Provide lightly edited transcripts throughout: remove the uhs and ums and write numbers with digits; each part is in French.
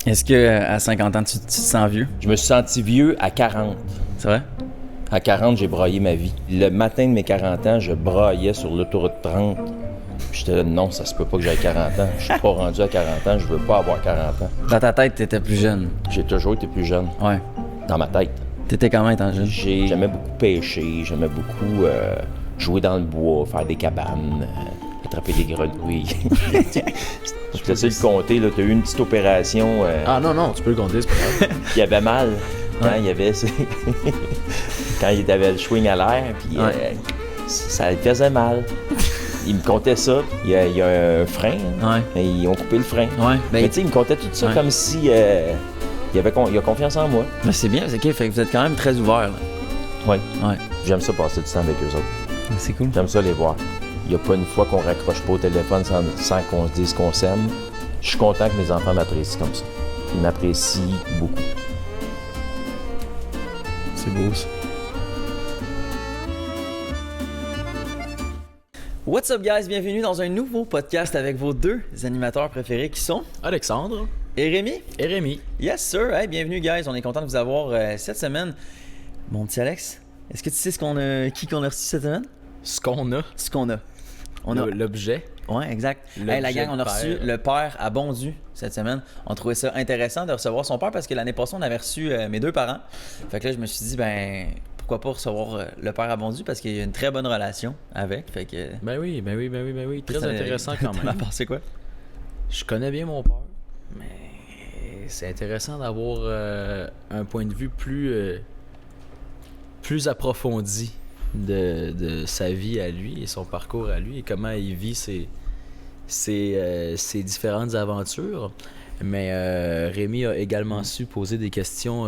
Est-ce que à 50 ans, tu te sens vieux? Je me suis senti vieux à 40. C'est vrai? À 40, j'ai braillé ma vie. Le matin de mes 40 ans, je braillais sur l'autoroute 30. J'étais là, non, ça se peut pas que j'aie 40 ans. Je suis pas rendu à 40 ans, je veux pas avoir 40 ans. Dans ta tête, t'étais plus jeune. J'ai toujours été plus jeune. Ouais. Dans ma tête. T'étais comment étant jeune? J'aimais beaucoup pêcher, j'aimais beaucoup jouer dans le bois, faire des cabanes, attraper des grenouilles. Je te laisse le compter, là, t'as eu une petite opération Ah non, tu peux le compter, c'est pas grave. qui avait mal. Quand il y avait quand il avait le swing à l'air, puis ça lui faisait mal. Il me contait ça. Il y a un frein, hein, mais ils ont coupé le frein. Ouais. Mais tu sais, il me contait tout ça comme si il a confiance en moi. Mais c'est bien, c'est OK. Fait que vous êtes quand même très ouvert, là. Oui. Ouais. J'aime ça passer du temps avec eux autres. C'est cool. J'aime ça les voir. Il n'y a pas une fois qu'on raccroche pas au téléphone sans qu'on se dise qu'on s'aime. Je suis content que mes enfants m'apprécient comme ça. Ils m'apprécient beaucoup. C'est beau, ça. What's up, guys? Bienvenue dans un nouveau podcast avec vos deux animateurs préférés qui sont Alexandre et Rémi. et Rémi. Yes, sir. Hey, bienvenue, guys. On est content de vous avoir cette semaine. Mon petit Alex, est-ce que tu sais qui qu'on a reçu cette semaine? Ce qu'on a, Ce qu'on a. On a... l'objet. Ouais, exact. L'objet Hey, la gang, on a de reçu père. le père à Bondu cette semaine. On trouvait ça intéressant de recevoir son père parce que l'année passée, on avait reçu mes deux parents. Fait que là, je me suis dit, ben, pourquoi pas recevoir le père à Bondu parce qu'il y a une très bonne relation avec. Fait que. Ben oui. Très intéressant quand T'en as même. pensé quoi? Je connais bien mon père, mais c'est intéressant d'avoir un point de vue plus approfondi de sa vie à lui et son parcours à lui et comment il vit ses différentes aventures. Mais Rémi a également su poser des questions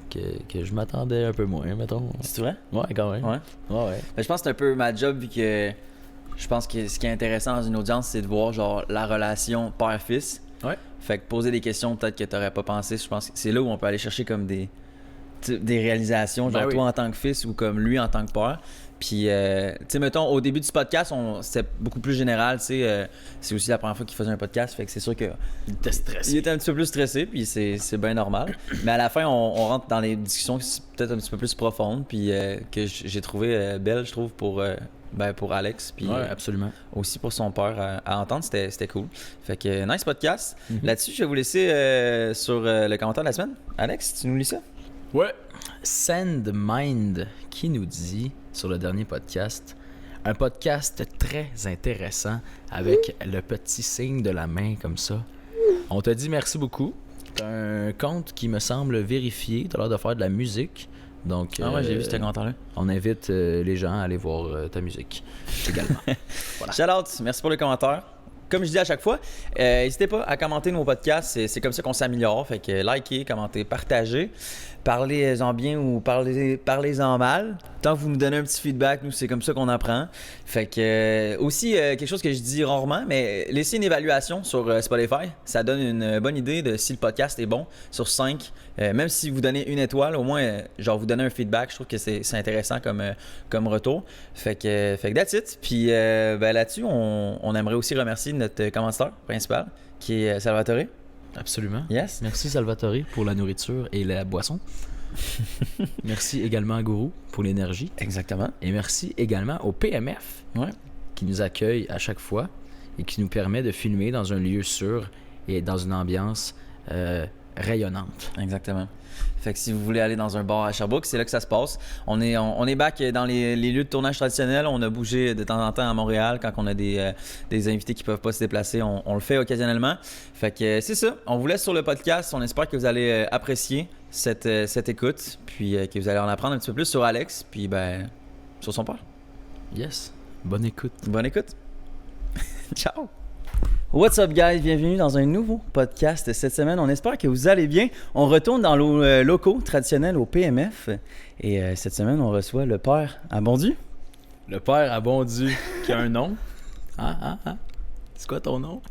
que je m'attendais un peu moins, mettons. C'est vrai? Ouais, quand même. Ouais. Ouais. Ben, je pense que c'est un peu ma job vu que je pense que ce qui est intéressant dans une audience, c'est de voir genre la relation père-fils. Ouais. Fait que poser des questions peut-être que t'aurais pas pensé, je pense que c'est là où on peut aller chercher comme des réalisations, genre Ben oui. toi en tant que fils ou comme lui en tant que père. Puis, tu sais, mettons, au début du podcast, c'était beaucoup plus général, tu sais. C'est aussi la première fois qu'il faisait un podcast, fait que c'est sûr que Il était stressé. il était un petit peu plus stressé, puis c'est bien normal. Mais à la fin, on rentre dans les discussions qui sont peut-être un petit peu plus profondes, puis que j'ai trouvé belles, je trouve, pour Alex, puis Ouais, absolument. aussi pour son père à entendre, c'était cool. Fait que nice podcast. Mhm. Là-dessus, je vais vous laisser sur le commentaire de la semaine. Alex, tu nous lis ça? Ouais. Sandmind qui nous dit sur le dernier podcast, un podcast très intéressant avec le petit signe de la main comme ça. On te dit merci beaucoup. T'as un compte qui me semble vérifié. T'as l'air de faire de la musique. Donc, Ah ouais, j'ai vu ce commentaire-là. on invite les gens à aller voir ta musique également. Voilà. Shout-out, merci pour le commentaire. Comme je dis à chaque fois, n'hésitez pas à commenter nos podcasts, c'est comme ça qu'on s'améliore. Fait que likez, commentez, partagez, parlez-en bien ou parlez-en mal. Tant que vous nous donnez un petit feedback, nous c'est comme ça qu'on apprend. Fait que aussi quelque chose que je dis rarement, mais laissez une évaluation sur Spotify, ça donne une bonne idée de si le podcast est bon sur 5. Même si vous donnez une étoile, au moins genre vous donnez un feedback, je trouve que c'est intéressant comme retour. Fait que that's it. Puis là-dessus, on aimerait aussi remercier notre commanditaire principal qui est Salvatore. Absolument. Yes. Merci Salvatore pour la nourriture et la boisson. Merci également à Gourou pour l'énergie. Exactement. Et merci également au PMF Ouais. qui nous accueille à chaque fois et qui nous permet de filmer dans un lieu sûr et dans une ambiance rayonnante. Exactement. Fait que si vous voulez aller dans un bar à Sherbrooke, c'est là que ça se passe. On est back dans les lieux de tournage traditionnels. On a bougé de temps en temps à Montréal quand on a des invités qui peuvent pas se déplacer. On le fait occasionnellement. Fait que c'est ça. On vous laisse sur le podcast. On espère que vous allez apprécier cette écoute, puis que vous allez en apprendre un petit peu plus sur Alex, puis sur son père. Yes. Bonne écoute. Bonne écoute. Ciao. What's up, guys? Bienvenue dans un nouveau podcast cette semaine. On espère que vous allez bien. On retourne dans nos locaux traditionnels au PMF. Et cette semaine, on reçoit le père à Bondu. Le père a bondu qui a un nom. C'est quoi ton nom?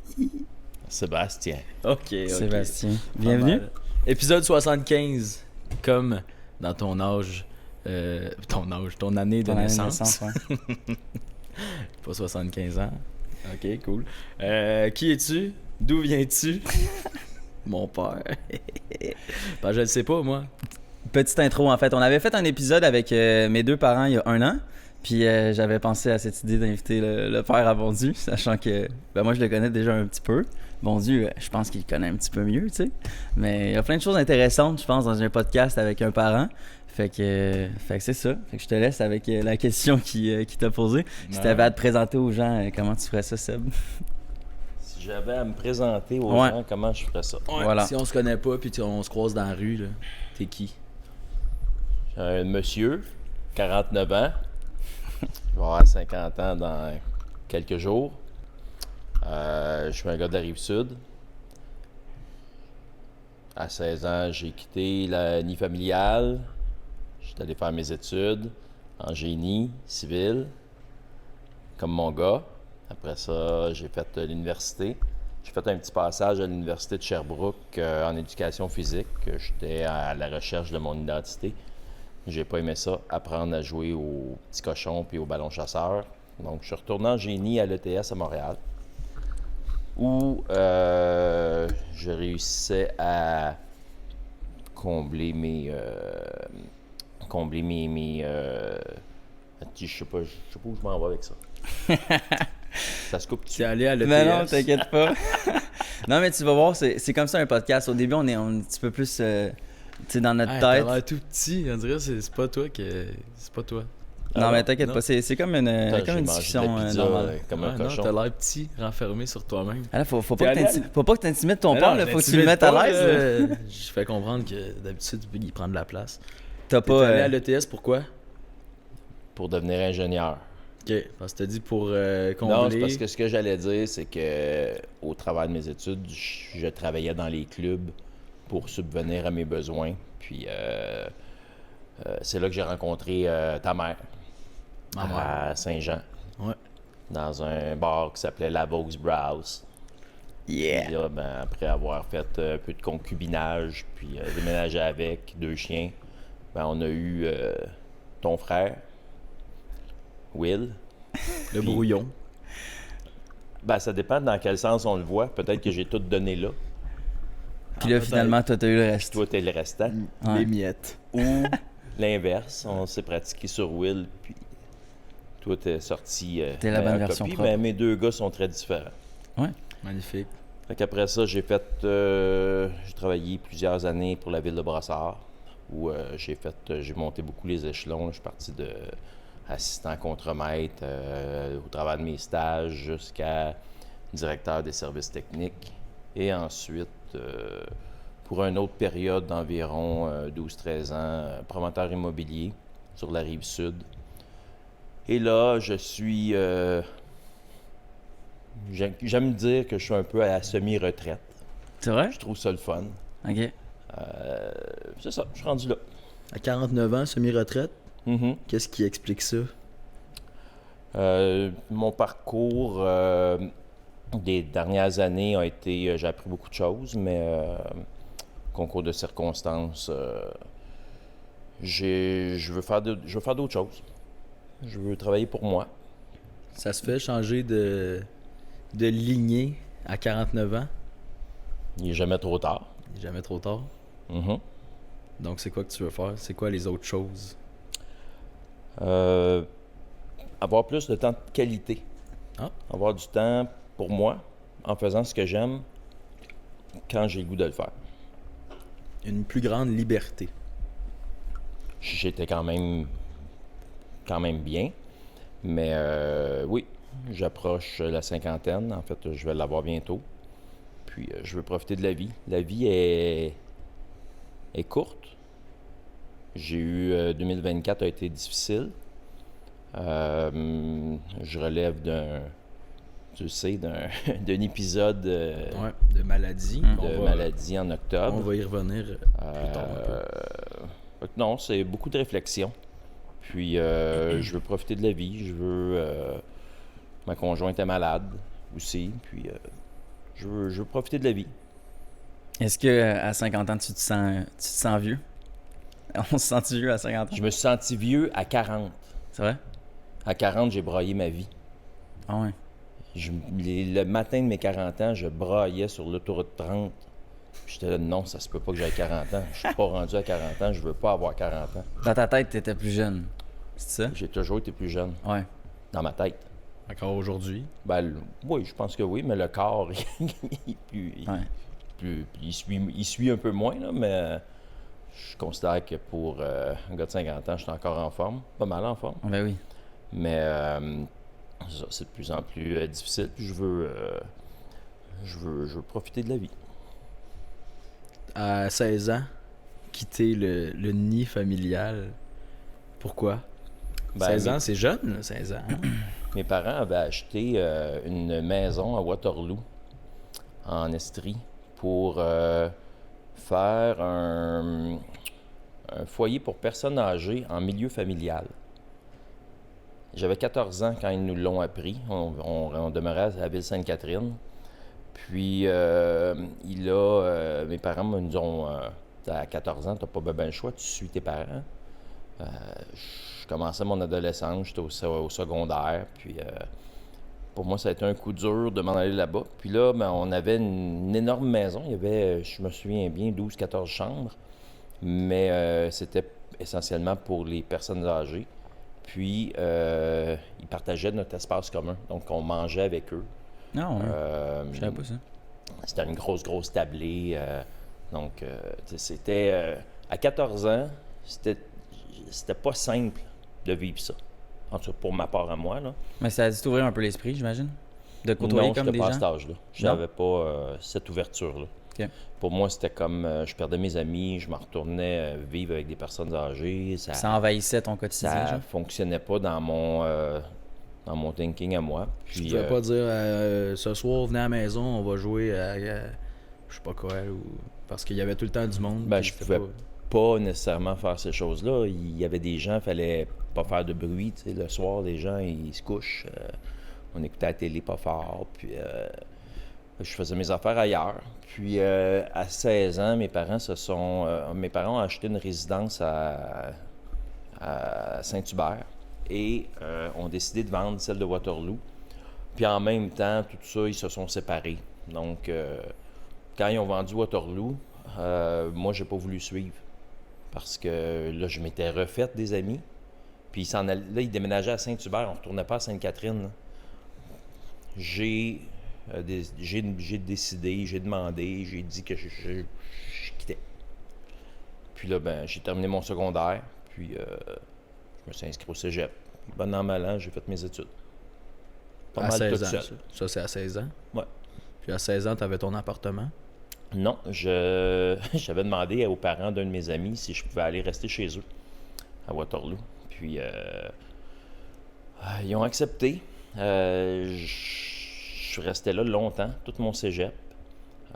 Sébastien. Ok. Sébastien. Pas Bienvenue. mal. Épisode 75. Comme dans ton âge. Ton année de Ton année de naissance. ouais. Pas 75 ans. Ok, cool. Qui es-tu? D'où viens-tu? Mon père. Ben, je le sais pas, moi. Petite intro, en fait. On avait fait un épisode avec mes deux parents il y a 1 an. Puis j'avais pensé à cette idée d'inviter le père à Bondu, sachant que moi, je le connais déjà un petit peu. Bondu, je pense qu'il le connaît un petit peu mieux, tu sais. Mais il y a plein de choses intéressantes, je pense, dans un podcast avec un parent. Fait que c'est ça. Fait que je te laisse avec la question qui t'a posée. Si t'avais à te présenter aux gens, comment tu ferais ça, Seb? Si j'avais à me présenter aux gens, comment je ferais ça? Ouais. Voilà. Si on se connaît pas puis on se croise dans la rue, là, t'es qui? Un monsieur, 49 ans. Je vais avoir 50 ans dans quelques jours. Je suis un gars de la Rive-Sud. À 16 ans, j'ai quitté la nid familiale. J'étais allé faire mes études en génie civil, comme mon gars. Après ça, j'ai fait l'université. J'ai fait un petit passage à l'université de Sherbrooke en éducation physique. J'étais à la recherche de mon identité. J'ai pas aimé ça, apprendre à jouer au petit cochon puis au ballon chasseur. Donc, je suis retourné en génie à l'ETS à Montréal, où je réussissais à combler mes je sais pas où je m'en vais avec ça. Ça se coupe dessus. T'es allé à l'ETS. Mais non, t'inquiète pas. Non, mais tu vas voir, c'est comme ça un podcast. Au début, on est un petit peu plus dans notre T'as tête. l'air tout petit. On dirait que c'est pas toi C'est pas toi. Non, mais t'inquiète pas, c'est comme une, Attends, comme une j'ai mangé discussion de la pizza, normale. comme un Non, cochon. t'as l'air petit, renfermé sur toi-même. Ah là, faut T'es pas que t'intimides ton père, là, faut que tu le mettes à l'aise. Là. Je fais comprendre que d'habitude, il prend de la place. T'as T'es pas. allé à l'ETS, pourquoi? Pour devenir ingénieur. Ok, parce que t'as dit pour combler. Non, c'est parce que ce que j'allais dire, c'est que au travers de mes études, je travaillais dans les clubs pour subvenir à mes besoins. Puis c'est là que j'ai rencontré ta mère à Saint-Jean. Ouais. Dans un bar qui s'appelait La Vaux Browse. Yeah! Puis là, après avoir fait un peu de concubinage, puis déménagé avec 2 chiens, on a eu ton frère, Will. Le Puis- brouillon. Ça dépend dans quel sens on le voit. Peut-être que j'ai tout donné là. Puis là, finalement, toi, t'as eu le reste. Toi, t'es le restant. Ouais. Les miettes. Ou l'inverse, on s'est pratiqué sur Will, puis toi, t'es sorti T'es la bonne meilleure version copie. propre. Mais mes 2 gars sont très différents. Magnifique. Fait qu'après ça, j'ai travaillé plusieurs années pour la ville de Brossard, où j'ai monté beaucoup les échelons. Je suis parti de assistant contremaître au travers de mes stages jusqu'à directeur des services techniques. Et ensuite, pour une autre période d'environ 12-13 ans, promoteur immobilier sur la Rive-Sud. Et là, je suis... J'aime dire que je suis un peu à la semi-retraite. C'est vrai? Je trouve ça le fun. Ok. C'est ça, je suis rendu là. À 49 ans, semi-retraite, Mhm. qu'est-ce qui explique ça? Mon parcours des dernières années a été... j'ai appris beaucoup de choses, mais concours de circonstances, je veux faire d'autres choses. Je veux travailler pour moi. Ça se fait changer de lignée à 49 ans? Il n'est jamais trop tard. Il est jamais trop tard. Mhm. Donc, c'est quoi que tu veux faire? C'est quoi les autres choses? Avoir plus de temps de qualité. Ah. Avoir du temps pour moi en faisant ce que j'aime quand j'ai le goût de le faire. Une plus grande liberté. J'étais quand même bien, mais oui, j'approche la cinquantaine. En fait, je vais l'avoir bientôt. Puis, je veux profiter de la vie. La vie est courte. J'ai eu 2024 a été difficile. Je relève d'un épisode Ouais, de maladie. de maladie en octobre. On va y revenir plus tard un peu. Fait que non, c'est beaucoup de réflexion. Puis je veux profiter de la vie. Je veux. Ma conjointe est malade aussi. Puis je veux profiter de la vie. Est-ce que à 50 ans, tu te sens vieux? On se sent vieux à 50 ans? Je me suis senti vieux à 40. C'est vrai? À 40, j'ai braillé ma vie. Ah ouais. Le matin de mes 40 ans, je braillais sur l'autoroute 30 Puis j'étais là, non, ça se peut pas que j'aie 40 ans. Je suis pas rendu à 40 ans, je veux pas avoir 40 ans. Dans ta tête, t'étais plus jeune. C'est ça? J'ai toujours été plus jeune. Ouais. Dans ma tête. Encore aujourd'hui? Ben, oui, je pense que oui, mais le corps, il suit un peu moins, là, mais je considère que pour un gars de 50 ans, je suis encore en forme. Pas mal en forme. Ben oui. Mais c'est de plus en plus difficile. Puis je veux profiter de la vie. À 16 ans, quitter le nid familial. Pourquoi? Ben, 16 ans, c'est jeune, là, 16 ans. Hein? Mes parents avaient acheté une maison à Waterloo, en Estrie, pour faire un foyer pour personnes âgées en milieu familial. J'avais 14 ans quand ils nous l'ont appris. On demeurait à la ville Sainte-Catherine. Puis, mes parents nous ont... à 14 ans, t'as pas bien le choix, tu suis tes parents. Je commençais mon adolescence, j'étais au secondaire. Puis, pour moi, ça a été un coup dur de m'en aller là-bas. Puis là, on avait une énorme maison. Il y avait, je me souviens bien, 12-14 chambres. Mais c'était essentiellement pour les personnes âgées. Puis, ils partageaient notre espace commun. Donc, on mangeait avec eux. Non, je savais pas ça. C'était une grosse tablée. Donc, c'était... à 14 ans, c'était pas simple de vivre ça. En tout cas, pour ma part à moi, là. Mais ça a dû t'ouvrir un peu l'esprit, j'imagine? De côtoyer Non, comme des pas gens? à cet âge-là. Je n'avais pas cette ouverture-là. Okay. Pour moi, c'était comme... je perdais mes amis, je me retournais vivre avec des personnes âgées. Ça envahissait ton quotidien, Ça genre? fonctionnait pas dans mon thinking à moi. Puis, Je ne pas dire ce soir, venez à la maison, on va jouer à je sais pas quoi, parce qu'il y avait tout le temps du monde. Je pouvais pas nécessairement faire ces choses-là. Il y avait des gens, il fallait pas faire de bruit. Tu sais, le soir, les gens, ils se couchent. On écoutait la télé pas fort. Puis je faisais mes affaires ailleurs. Puis à 16 ans, mes parents ont acheté une résidence à Saint-Hubert et ont décidé de vendre celle de Waterloo. Puis en même temps, tout ça, ils se sont séparés. Donc, quand ils ont vendu Waterloo, moi, j'ai pas voulu suivre. Parce que là, je m'étais refaite des amis. Puis là, ils déménageaient à Saint-Hubert. On retournait pas à Sainte-Catherine. J'ai décidé, j'ai demandé, j'ai dit que je quittais. Puis là, j'ai terminé mon secondaire. Puis je me suis inscrit au cégep. Bon an, mal an, j'ai fait mes études. Pas mal tout seul. Ça, c'est à 16 ans? Ouais. Puis à 16 ans, tu avais ton appartement? Non, j'avais demandé aux parents d'un de mes amis si je pouvais aller rester chez eux, à Waterloo. Puis, ils ont accepté. Je suis resté là longtemps, tout mon cégep.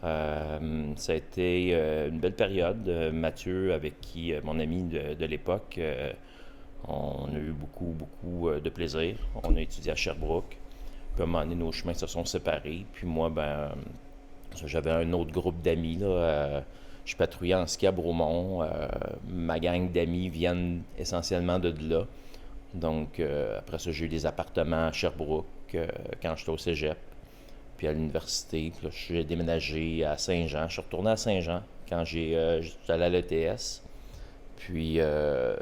Ça a été une belle période. Mathieu, avec qui, mon ami de l'époque, on a eu beaucoup de plaisir. On a étudié à Sherbrooke. Puis à un moment donné, nos chemins se sont séparés. Puis moi, j'avais un autre groupe d'amis. Là, je patrouillais en ski à Bromont. Ma gang d'amis viennent essentiellement de là. Donc, après ça, j'ai eu des appartements à Sherbrooke quand j'étais au cégep. Puis à l'université, puis là, j'ai déménagé à Saint-Jean. Je suis retourné à Saint-Jean quand j'étais allé à l'ETS. Puis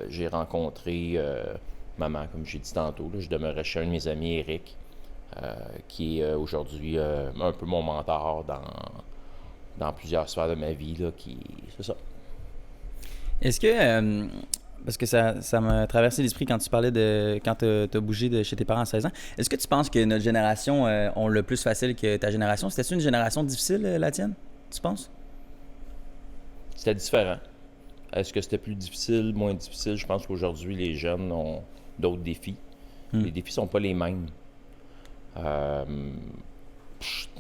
j'ai rencontré maman, comme j'ai dit tantôt. Là, je demeurais chez un de mes amis, Eric, qui est aujourd'hui un peu mon mentor dans plusieurs sphères de ma vie. Là, c'est ça. Est-ce que... parce que ça m'a traversé l'esprit quand tu parlais de quand tu as bougé de chez tes parents à 16 ans. Est-ce que tu penses que notre génération ont le plus facile que ta génération? C'était-tu une génération difficile, la tienne, tu penses? C'était différent. Est-ce que c'était plus difficile, moins difficile? Je pense qu'aujourd'hui, les jeunes ont d'autres défis. Les défis sont pas les mêmes.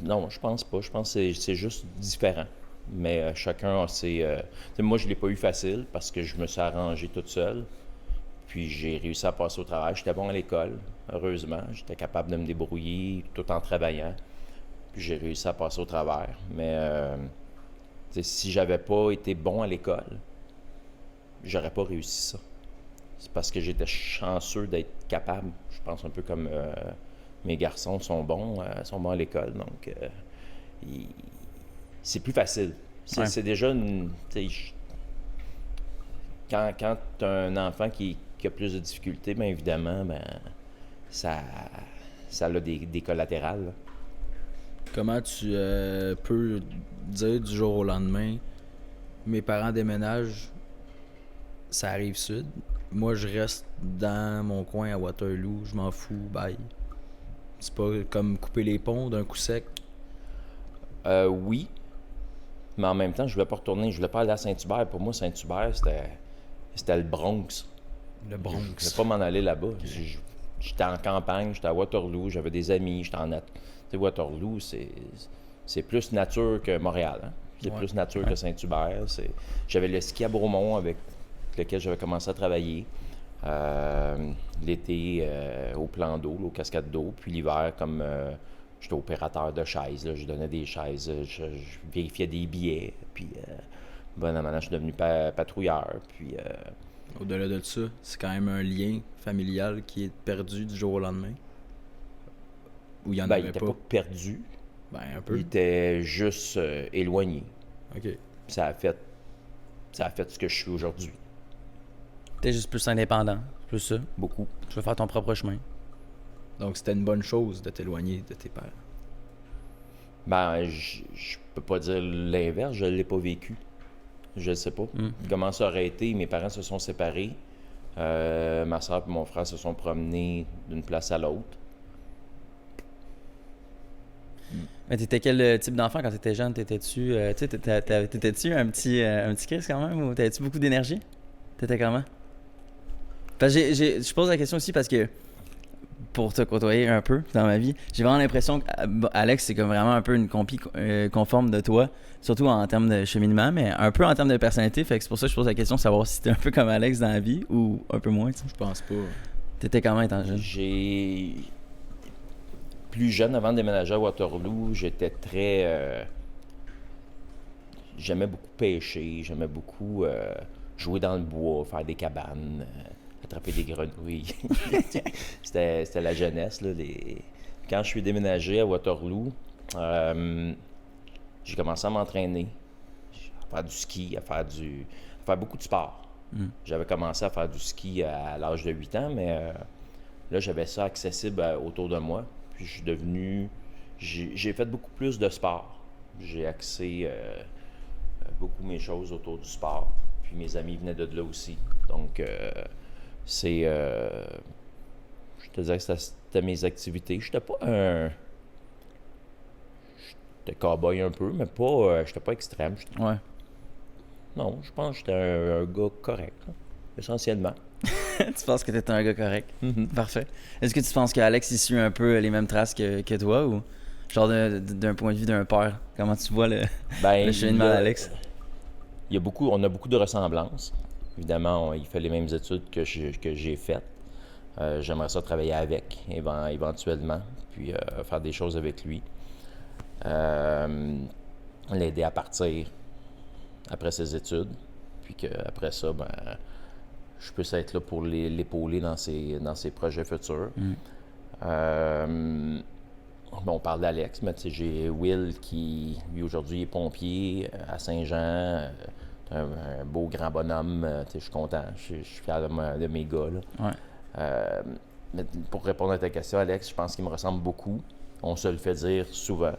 Non, je pense pas. Je pense que c'est juste différent. Mais chacun a ses... moi, je l'ai pas eu facile parce que je me suis arrangé toute seule. Puis j'ai réussi à passer au travail. J'étais bon à l'école, heureusement. J'étais capable de me débrouiller tout en travaillant. Puis j'ai réussi à passer au travers. Mais si j'avais pas été bon à l'école, j'aurais pas réussi ça. C'est parce que j'étais chanceux d'être capable. Je pense un peu comme mes garçons sont bons à l'école. Donc, c'est plus facile. C'est déjà une... Quand tu as un enfant qui a plus de difficultés, bien évidemment, ça a des collatérales. Là. Comment tu peux dire du jour au lendemain, mes parents déménagent, ça arrive sud, moi je reste dans mon coin à Waterloo, je m'en fous, bye. C'est pas comme couper les ponts d'un coup sec? Oui, mais en même temps, je voulais pas retourner, je voulais pas aller à Saint-Hubert. Pour moi, Saint-Hubert, c'était le Bronx. Le Bronx. Je voulais pas m'en aller là-bas. J'étais en campagne, j'étais à Waterloo, j'avais des amis, j'étais en... Tu sais, Waterloo, c'est plus nature que Montréal. Hein? C'est plus nature que Saint-Hubert. J'avais le ski à Bromont avec lequel j'avais commencé à travailler. L'été, au plan d'eau, aux cascades d'eau. Puis l'hiver, comme j'étais opérateur de chaises, là, je donnais des chaises, je vérifiais des billets. Puis, maintenant, je suis devenu patrouilleur. Puis... Au-delà de ça, c'est quand même un lien familial qui est perdu du jour au lendemain? Ou il y en avait il était pas? pas perdu. Un peu. Il était juste éloigné. OK. Ça a fait ce que je suis aujourd'hui. T'es juste plus indépendant, plus ça. Beaucoup. Tu veux faire ton propre chemin. Donc c'était une bonne chose de t'éloigner de tes pères. Je peux pas dire l'inverse, je l'ai pas vécu. Je ne sais pas. Comment ça aurait été? Mes parents se sont séparés. Ma soeur et mon frère se sont promenés d'une place à l'autre. Mais t'étais quel type d'enfant quand t'étais jeune? T'étais-tu un petit Chris quand même? Ou t'avais-tu beaucoup d'énergie? T'étais comment? Parce que je pose la question aussi parce que pour te côtoyer un peu dans ma vie, j'ai vraiment l'impression qu'Alex, c'est comme vraiment un peu une copie conforme de toi, surtout en termes de cheminement, mais un peu en termes de personnalité. Fait que c'est pour ça que je pose la question de savoir si t'es un peu comme Alex dans la vie ou un peu moins. T'sais. Je pense pas. T'étais comment étant jeune? Plus jeune, avant de déménager à Waterloo, j'étais très... J'aimais beaucoup pêcher, j'aimais beaucoup jouer dans le bois, faire des cabanes, attraper des grenouilles. C'était la jeunesse. Là, Quand je suis déménagé à Waterloo, j'ai commencé à m'entraîner, à faire du ski, à faire beaucoup de sport. J'avais commencé à faire du ski à l'âge de 8 ans, mais là, j'avais ça accessible autour de moi. Puis je suis devenu... J'ai fait beaucoup plus de sport. J'ai axé beaucoup mes choses autour du sport. Puis mes amis venaient de là aussi. Donc, je te dirais que c'était mes activités. J'étais pas un... J'étais cow-boy un peu, mais pas... j'étais pas extrême. Ouais. Non, je pense que j'étais un gars correct, là, essentiellement. Tu penses que t'étais un gars correct? Mm-hmm. Parfait. Est-ce que tu penses qu'Alex il suit un peu les mêmes traces que toi ou genre d'un point de vue d'un père? Comment tu vois le cheminement d'Alex? On a beaucoup de ressemblances. Évidemment, il fait les mêmes études que j'ai faites. J'aimerais ça travailler avec éventuellement, puis faire des choses avec lui. L'aider à partir après ses études, puis qu'après ça, je puisse être là pour l'épauler dans ses projets futurs. On parle d'Alex, mais j'ai Will qui, lui, aujourd'hui, est pompier à Saint-Jean. Un beau grand bonhomme. Je suis content. Je suis fier de mes gars. Là. Ouais. Mais pour répondre à ta question, Alex, je pense qu'il me ressemble beaucoup. On se le fait dire souvent,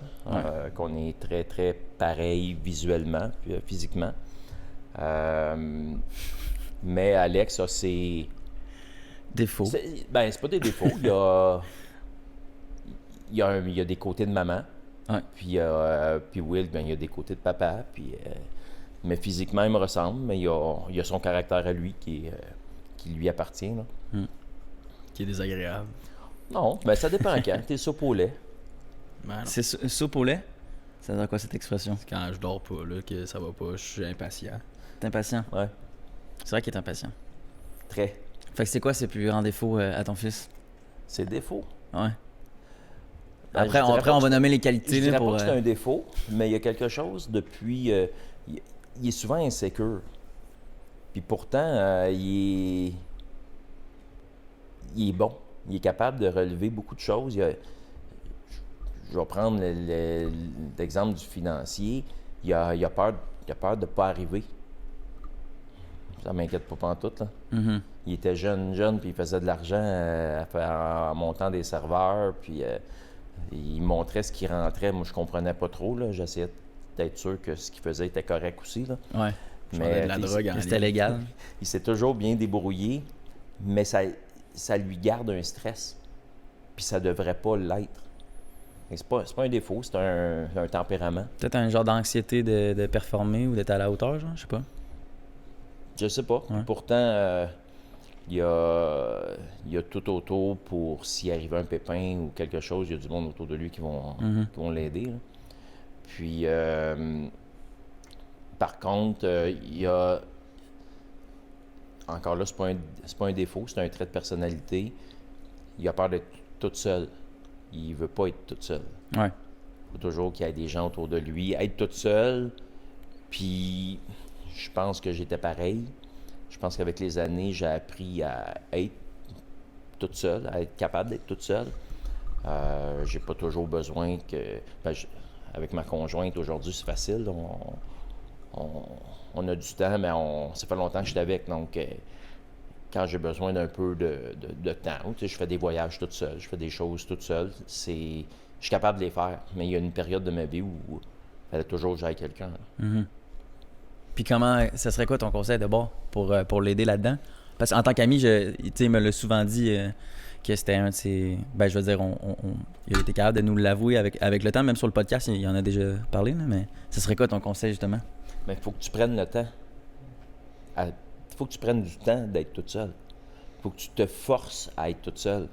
qu'on est très, très pareil visuellement, puis, physiquement. Mais Alex a ses... Défauts. C'est pas des défauts. Il y a des côtés de maman. Ouais. Puis Will, il y a des côtés de papa. Mais physiquement, il me ressemble. Mais il y a son caractère à lui qui lui appartient. Là. Qui est désagréable. Non, ça dépend quand. T'es soupe au lait. C'est soupe au lait? Ça veut dire quoi cette expression? C'est quand je dors pas, là, que ça va pas, je suis impatient. T'es impatient? Ouais. C'est vrai qu'il est impatient. Très. Fait que c'est quoi ses plus grands défauts à ton fils? Ses défauts? Ouais. Après, on va nommer les qualités. Je dirais pour, pas que c'est un défaut, mais il y a quelque chose depuis... il est souvent insécure. Puis pourtant, il est bon. Il est capable de relever beaucoup de choses. Je vais prendre l'exemple du financier. Il a peur Il a peur de ne pas arriver. Ça m'inquiète pas pantoute, là. Mm-hmm. Il était jeune, puis il faisait de l'argent en montant des serveurs, puis il montrait ce qui rentrait. Moi, je comprenais pas trop, là. J'essayais d'être sûr que ce qu'il faisait était correct aussi, là. Ouais. Mais de la drogue en C'était légal. Il s'est toujours bien débrouillé, mais ça lui garde un stress. Puis ça devrait pas l'être. C'est pas un défaut, c'est un tempérament. Peut-être un genre d'anxiété de performer ou d'être à la hauteur, genre, je sais pas. Je sais pas. Ouais. Pourtant, il y a tout autour pour s'il arrive un pépin ou quelque chose, il y a du monde autour de lui qui vont l'aider, là. Puis, par contre, il y a... Encore là, c'est pas un défaut, c'est un trait de personnalité. Il a peur d'être tout seul. Il veut pas être tout seul. Ouais. Il faut toujours qu'il y ait des gens autour de lui. Être tout seul, puis je pense que j'étais pareil. Je pense qu'avec les années, j'ai appris à être toute seule, à être capable d'être toute seule. J'ai pas toujours besoin que... avec ma conjointe, aujourd'hui, c'est facile. On a du temps, mais ça fait longtemps que je suis avec. Donc, quand j'ai besoin d'un peu de temps, tu sais, je fais des voyages toute seule, je fais des choses toute seule. Je suis capable de les faire. Mais il y a une période de ma vie où il fallait toujours que j'aille quelqu'un. Mm-hmm. Puis ça serait quoi ton conseil d'abord pour l'aider là-dedans? Parce qu'en tant qu'ami, il me l'a souvent dit que c'était un de ses... Ben, je veux dire, il a été capable de nous l'avouer avec le temps. Même sur le podcast, il en a déjà parlé, là, mais ça serait quoi ton conseil, justement? Mais il faut que tu prennes le temps. Il faut que tu prennes du temps d'être toute seule. Il faut que tu te forces à être toute seule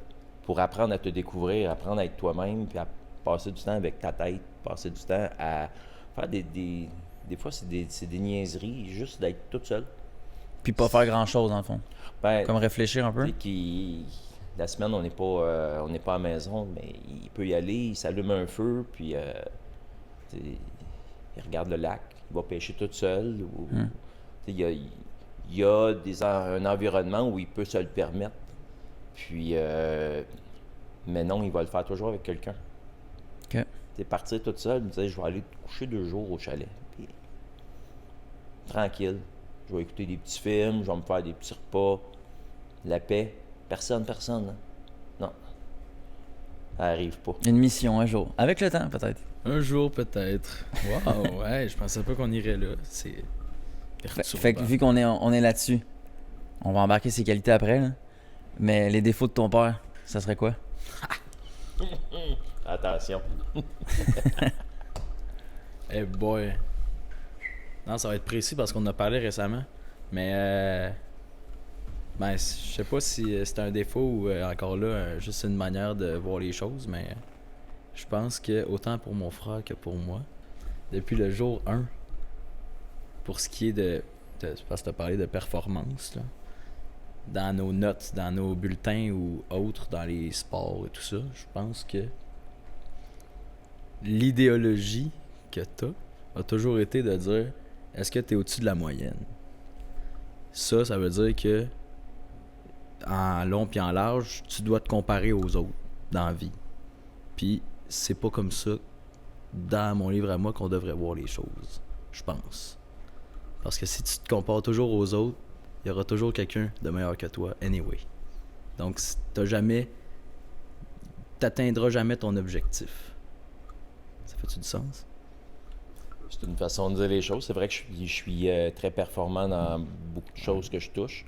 pour apprendre à te découvrir, apprendre à être toi-même, puis à passer du temps avec ta tête, passer du temps à faire des fois, c'est des niaiseries, juste d'être toute seule. Puis pas faire grand-chose, en fond. Ben, comme réfléchir un peu. La semaine, on n'est pas à la maison, mais il peut y aller, il s'allume un feu, puis il regarde le lac, il va pêcher tout seul. Il y a un environnement où il peut se le permettre. Puis, mais non, il va le faire toujours avec quelqu'un. OK. Partir tout seul, il me disait, je vais aller coucher 2 jours au chalet. Puis, tranquille. Je vais écouter des petits films, je vais me faire des petits repas. La paix. Personne. Hein? Non. Ça arrive pas. Une mission un jour. Avec le temps, peut-être. Un jour, peut-être. Wow, ouais, je pensais pas qu'on irait là. C'est... Fait que vu qu'on est là-dessus, on va embarquer ses qualités après, là. Mais les défauts de ton père, ça serait quoi? Attention. Eh boy. Non, ça va être précis parce qu'on en a parlé récemment. Mais ben, je sais pas si c'est un défaut ou encore là, juste une manière de voir les choses, mais je pense que autant pour mon frère que pour moi, depuis le jour 1, pour ce qui est parce que tu as parlé de performance, là, dans nos notes, dans nos bulletins ou autres, dans les sports et tout ça, je pense que l'idéologie que tu as toujours été de dire est-ce que tu es au-dessus de la moyenne? Ça veut dire que en long puis en large, tu dois te comparer aux autres dans la vie. Puis c'est pas comme ça, dans mon livre à moi, qu'on devrait voir les choses, je pense. Parce que si tu te compares toujours aux autres, il y aura toujours quelqu'un de meilleur que toi, anyway. Donc, t'atteindras jamais ton objectif. Ça fait-tu du sens? C'est une façon de dire les choses. C'est vrai que je suis très performant dans beaucoup de choses que je touche,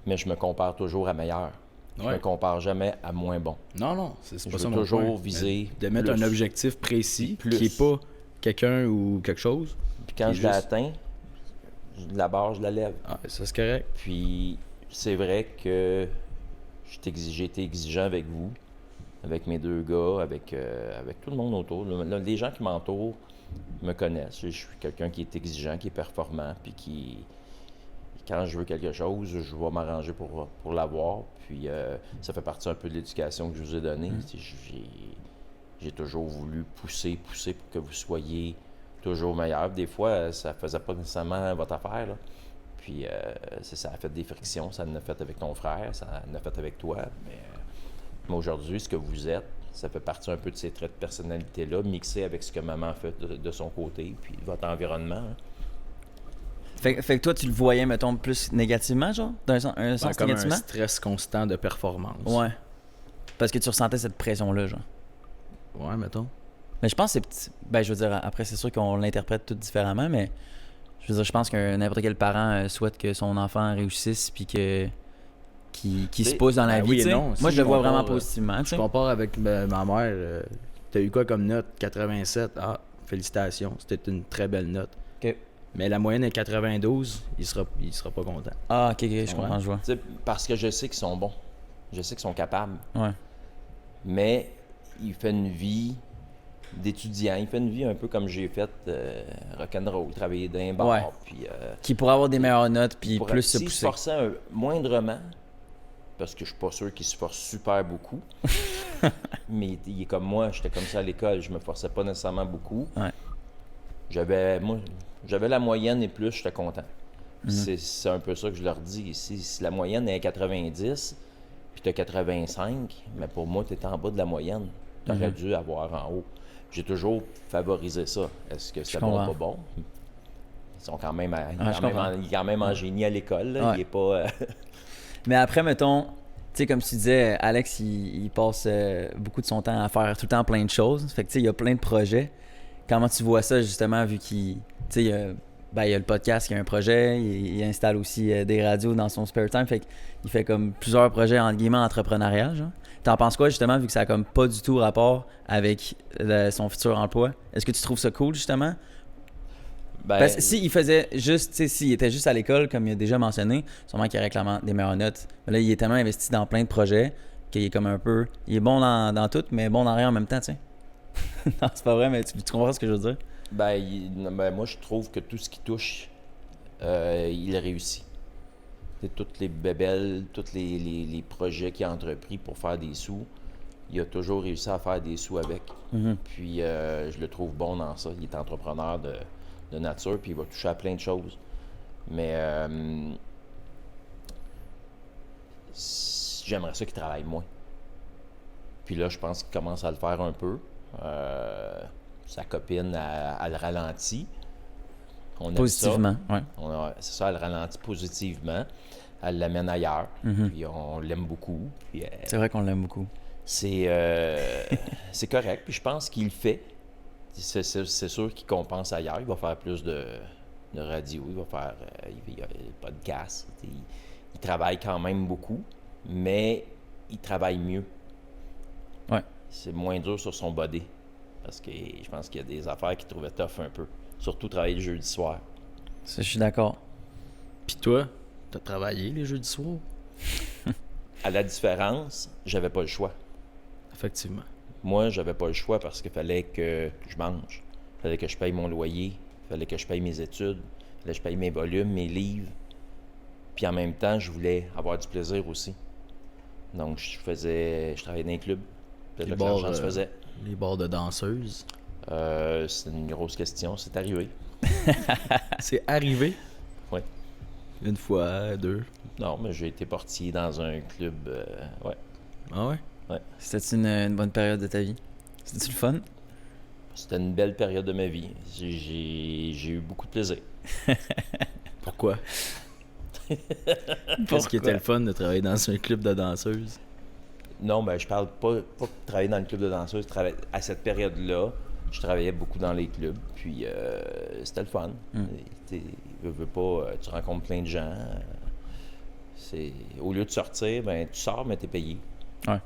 mais je me compare toujours à meilleur. Je me compare jamais à moins bon. Non, c'est pas ça mon point. toujours viser de mettre un objectif précis qui n'est pas quelqu'un ou quelque chose. Puis quand je l'ai atteint, la barre, je la lève. Ah, ça c'est correct. Puis c'est vrai que j'ai été exigeant avec vous, avec mes 2 gars, avec tout le monde autour. Les gens qui m'entourent me connaissent. Je suis quelqu'un qui est exigeant, qui est performant, puis quand je veux quelque chose, je vais m'arranger pour l'avoir. Puis ça fait partie un peu de l'éducation que je vous ai donnée. J'ai toujours voulu pousser pour que vous soyez toujours meilleur. Des fois, ça faisait pas nécessairement votre affaire, là. Puis ça a fait des frictions. Ça en a fait avec ton frère, ça en a fait avec toi. Mais aujourd'hui, ce que vous êtes, ça fait partie un peu de ces traits de personnalité-là, mixés avec ce que maman a fait de son côté, puis votre environnement. Hein. Fait que toi, tu le voyais, mettons, plus négativement, genre? D'un sens comme négativement? un stress constant de performance. Ouais. Parce que tu ressentais cette pression-là, genre. Ouais, mettons. Mais je pense que c'est... Ben, je veux dire, après, c'est sûr qu'on l'interprète tout différemment, mais... Je veux dire, je pense que n'importe quel parent souhaite que son enfant réussisse puis que... Qui se pose dans la vie, oui et tu sais. non. Moi, Si je le vois compare, vraiment positivement, tu Je sais. compare avec ma mère. T'as eu quoi comme note? 87. Ah, félicitations. C'était une très belle note. OK. Mais la moyenne est 92. Il sera pas content. Ah, ok, je comprends, je vois. T'sais, parce que je sais qu'ils sont bons. Je sais qu'ils sont capables. Ouais. Mais il fait une vie d'étudiant. Il fait une vie un peu comme j'ai fait rock'n'roll, travailler dans un bar. Ouais. Puis, Qui pourrait avoir des meilleures notes puis plus se s'il se pousser. forçait moindrement, parce que je suis pas sûr qu'il se force super beaucoup, mais il est comme moi, j'étais comme ça à l'école, je me forçais pas nécessairement beaucoup. Ouais. J'avais la moyenne et plus, j'étais content. Mhm. C'est un peu ça que je leur dis. Si la moyenne est 90, puis tu as 85, mais pour moi, tu es en bas de la moyenne. Tu aurais dû avoir en haut. J'ai toujours favorisé ça. Est-ce que c'est bon ou pas bon? Ils sont quand même, il est quand même en génie à l'école. Là. Ouais. Il est pas... Mais après, mettons, tu sais, comme tu disais, Alex, il passe beaucoup de son temps à faire tout le temps plein de choses. Fait que, tu sais, il y a plein de projets. Comment tu vois ça, justement, vu qu'il... Tu sais, il y a le podcast qui a un projet. Il installe aussi des radios dans son spare time. Fait qu'il fait comme plusieurs projets, entre guillemets, entrepreneurial, genre. T'en penses quoi, justement, vu que ça a comme pas du tout rapport avec son futur emploi? Est-ce que tu trouves ça cool, justement? Parce que s'il faisait juste, tu sais, s'il était juste à l'école, comme il a déjà mentionné, sûrement qu'il réclame des meilleures notes. Mais là, il est tellement investi dans plein de projets qu'il est comme un peu... Il est bon dans tout, mais bon dans rien en même temps, tu sais. Non, c'est pas vrai, mais tu comprends ce que je veux dire? moi, je trouve que tout ce qui touche, il réussit. C'est toutes les bébelles, tous les projets qu'il a entrepris pour faire des sous, il a toujours réussi à faire des sous avec. Mm-hmm. Puis, je le trouve bon dans ça. Il est entrepreneur de nature, puis il va toucher à plein de choses. Mais j'aimerais ça qu'il travaille moins. Puis là, je pense qu'il commence à le faire un peu. Sa copine, elle le ralentit. On aime Positivement, ça. ouais. C'est ça, elle le ralentit positivement. Elle l'amène ailleurs. Mm-hmm. Puis on l'aime beaucoup. Puis, c'est vrai qu'on l'aime beaucoup. c'est correct. Puis je pense qu'il le fait. C'est sûr qu'il compense ailleurs. Il va faire plus de radio. Il va faire il y a le podcast. Il travaille quand même beaucoup, mais il travaille mieux. Ouais. C'est moins dur sur son body. Parce que je pense qu'il y a des affaires qu'il trouvait tough un peu. Surtout travailler le jeudi soir. Ça, je suis d'accord. Puis toi, t'as travaillé les jeudis soirs? À la différence, j'avais pas le choix. Effectivement. Moi, j'avais pas le choix parce qu'il fallait que je mange. Il fallait que je paye mon loyer. Il fallait que je paye mes études. Il fallait que je paye mes volumes, mes livres. Puis en même temps, je voulais avoir du plaisir aussi. Donc, je travaillais dans un club. Peut-être que l'argent se faisait. Les bars de danseuses. C'est une grosse question. C'est arrivé. C'est arrivé? Oui. Une fois, deux. Non, mais j'ai été portier dans un club. Ouais. Ah ouais? Ouais. C'était une bonne période de ta vie? C'était-tu le fun? C'était une belle période de ma vie. J'ai eu beaucoup de plaisir. Pourquoi? Qu'est-ce qui était le fun de travailler dans un club de danseuses? Non, ben je parle pas de travailler dans le club de danseuses. À cette période-là, je travaillais beaucoup dans les clubs. Puis c'était le fun. Veux pas, tu rencontres plein de gens. Au lieu de sortir, ben tu sors, mais t'es payé. Ouais.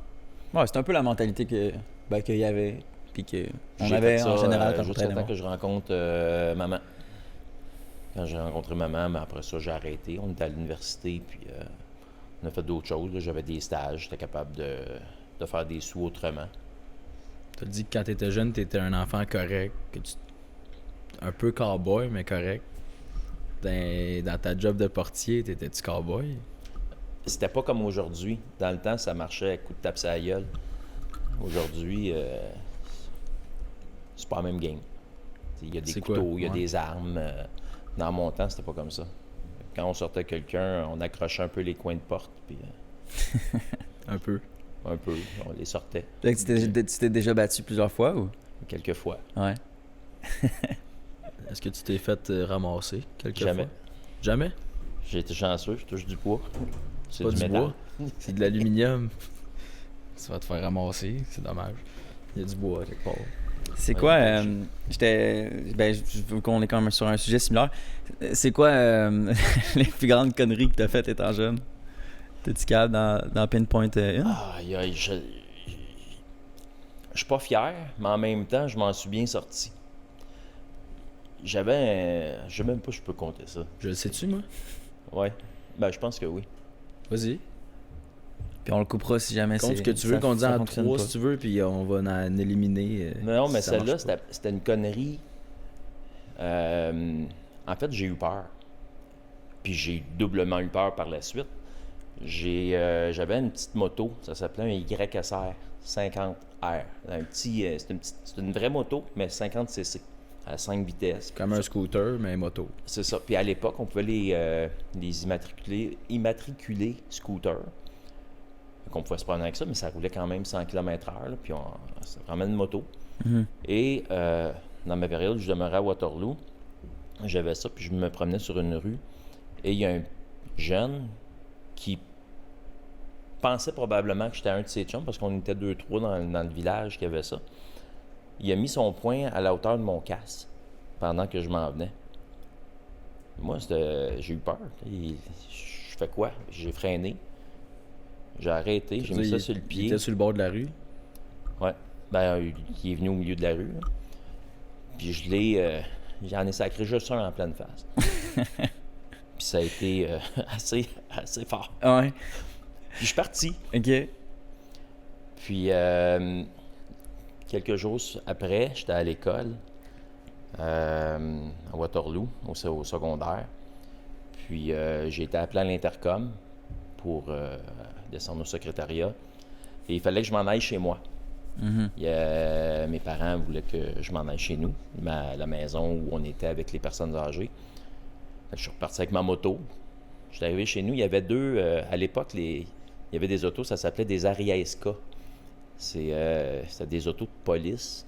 Ouais, c'est un peu la mentalité qu'il y avait, puis qu'on J'ai avait fait ça, en général quand on jusqu'à temps travaillait. que je rencontre maman. Quand j'ai rencontré maman, mais après ça, j'ai arrêté. On était à l'université, puis on a fait d'autres choses. Là. J'avais des stages, j'étais capable de faire des sous autrement. T'as dit que quand t'étais jeune, t'étais un enfant correct, un peu cowboy, mais correct. Dans ta job de portier, t'étais-tu cowboy? C'était pas comme aujourd'hui. Dans le temps, ça marchait à coups de tape sur la gueule. Aujourd'hui, c'est pas la même game. Il y a des couteaux, il y a des armes. Dans mon temps, c'était pas comme ça. Quand on sortait quelqu'un, on accrochait un peu les coins de porte. Puis, un peu, on les sortait. Tu t'es déjà battu plusieurs fois ou? Quelques fois. Ouais. Est-ce que tu t'es fait ramasser quelques Jamais. fois? Jamais? J'ai été chanceux, je touche du bois. C'est Pas du du métal. bois. C'est de l'aluminium. Ça va te faire ramasser, c'est dommage. Il y a du bois quelque part. C'est Ouais, quoi, je veux qu'on est quand même sur un sujet similaire. C'est quoi les plus grandes conneries que t'as faites étant jeune? T'es-tu capable dans Pinpoint une? Aïe, aïe, je suis pas fier, mais en même temps, je m'en suis bien sorti. Je sais même pas si je peux compter ça. Je le sais-tu, moi? Ouais. Ben, je pense que oui. Vas-y. Puis on le coupera si jamais Compte ce que tu veux qu'on dise en 3 si tu veux, puis on va en éliminer. Non, mais si ça celle-là, marche pas. c'était une connerie. En fait, j'ai eu peur. Puis j'ai doublement eu peur par la suite. J'avais une petite moto, ça s'appelait un YSR 50R. C'est une vraie moto, mais 50cc, à 5 vitesses. Comme un scooter, mais moto. C'est ça. Puis à l'époque, on pouvait les immatriculer scooter. Donc on pouvait se promener avec ça, mais ça roulait quand même 100 km/h. Puis c'était vraiment une moto. Mhm. Et dans ma période où je demeurais à Waterloo, j'avais ça, puis je me promenais sur une rue. Et il y a un jeune qui pensait probablement que j'étais un de ses chums, parce qu'on était 2-3 dans le village qui avait ça. Il a mis son poing à la hauteur de mon casque pendant que je m'en venais. Moi, j'ai eu peur. Je fais quoi? J'ai freiné. J'ai arrêté, j'ai mis ça sur le pied. Il était sur le bord de la rue. Ouais. Ben, il est venu au milieu de la rue. Là. Puis j'en ai sacré juste un en pleine face. Puis ça a été assez fort. Ah ouais. Puis je suis parti. OK. Puis quelques jours après, j'étais à l'école à Waterloo, au secondaire. Puis j'ai été appelé à l'intercom pour descendre au secrétariat. Et il fallait que je m'en aille chez moi. Mm-hmm. Mes parents voulaient que je m'en aille chez nous, la maison où on était avec les personnes âgées. Fait que je suis reparti avec ma moto. Je suis arrivé chez nous, il y avait deux... à l'époque, il y avait des autos, ça s'appelait des Ariesca. C'était des autos de police,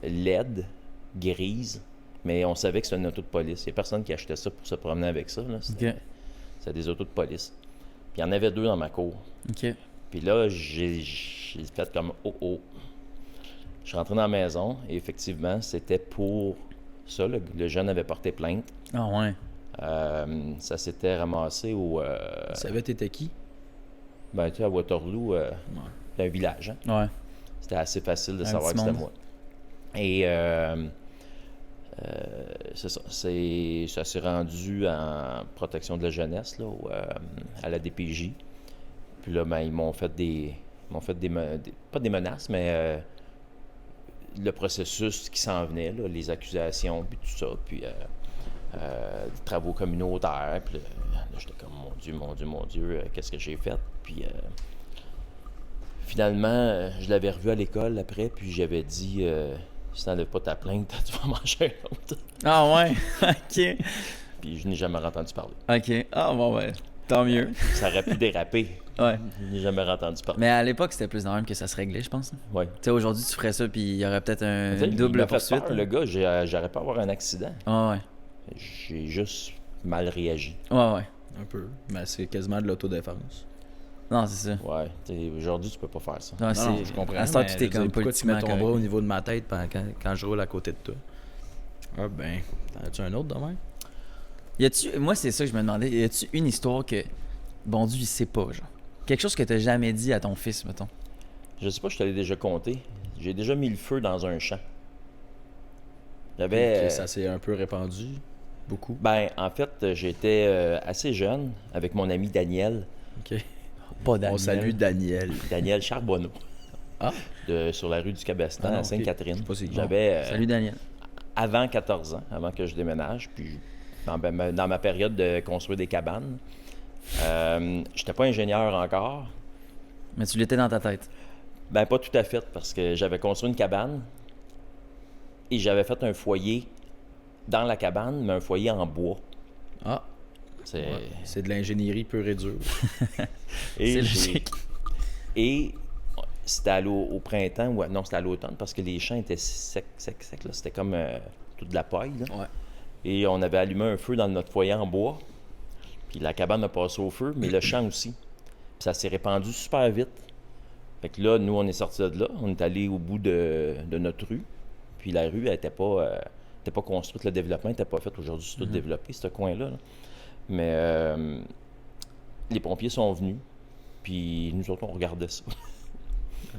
LED, grises, mais on savait que c'était une auto de police. Il n'y a personne qui achetait ça pour se promener avec ça. Là. C'était des autos de police. Puis il y en avait deux dans ma cour. OK. Puis là, j'ai fait comme « oh. Je suis rentré dans la maison et effectivement, c'était pour ça. Le jeune avait porté plainte. Ah ouais. Ça s'était ramassé au... Tu savais t'étais qui? Ben, tu sais, à Waterloo, c'est un village. Hein? Ouais. C'était assez facile de Un savoir petit que c'était monde. moi. Et c'est ça. Ça s'est rendu en protection de la jeunesse, là, à la DPJ. Puis là, ben, ils m'ont fait pas des menaces, mais le processus qui s'en venait, là, les accusations, puis tout ça, puis des travaux communautaires. Puis là, j'étais comme, mon Dieu, qu'est-ce que j'ai fait? Puis finalement, je l'avais revu à l'école après, puis j'avais dit, si t'enlèves pas ta plainte, tu vas manger un autre. Ah ouais. OK. Puis je n'ai jamais entendu parler. OK. Ah bon, ouais. Tant mieux. Ça aurait pu déraper. Ouais. Je n'ai jamais entendu parler. Mais à l'époque, c'était plus dans même que ça se réglait, je pense. Tu Ouais. sais, aujourd'hui, tu ferais ça, puis il y aurait peut-être Tu sais, une il double m'a fait poursuite. peur, le gars, j'aurais pas avoir un accident. Ah ouais. J'ai juste mal réagi. Ouais, ouais. Un peu. Mais c'est quasiment de l'autodéfense. Non, c'est ça. Ouais. Aujourd'hui, tu peux pas faire ça. Non, Non, je comprends. À ce temps, mais tout je est veux dire, comme pourquoi tu mets politiquement ton correct. bras au niveau de ma tête quand je roule à côté de toi? Ah ben, t'en as-tu un autre demain? Moi, c'est ça que je me demandais. Y a-tu une histoire que, bon Dieu, il sait pas, genre? Quelque chose que t'as jamais dit à ton fils, mettons. Je sais pas, je te l'ai déjà compté. J'ai déjà mis le feu dans un champ. J'avais... Ok, ça s'est un peu répandu. Beaucoup. Ben, en fait, j'étais assez jeune avec mon ami Daniel. Ok. Pas Daniel. On salue Daniel. Daniel Charbonneau. Ah? Sur la rue du Cabestan, Ah non, à ok. Sainte-Catherine. Je sais pas c'est qui. J'avais... Salut Daniel. avant 14 ans, avant que je déménage, puis dans ma période de construire des cabanes. J'étais pas ingénieur encore. Mais tu l'étais dans ta tête. Ben, pas tout à fait, parce que j'avais construit une cabane et j'avais fait un foyer dans la cabane, mais un foyer en bois. Ah, C'est... ouais. C'est de l'ingénierie pure et dure. Et C'est j'ai- logique. Et c'était au printemps, non, c'était à l'automne, parce que les champs étaient secs, là. C'était comme toute de la paille, là. Ouais. Et on avait allumé un feu dans notre foyer en bois. Puis la cabane a passé au feu, mais le champ aussi. Puis ça s'est répandu super vite. Fait que là, nous, on est sortis de là. On est allé au bout de notre rue. Puis la rue, elle n'était pas construite. Le développement n'était pas fait. Aujourd'hui, c'est tout développé, ce coin-là. Là. Mais les pompiers sont venus. Puis nous autres, on regardait ça.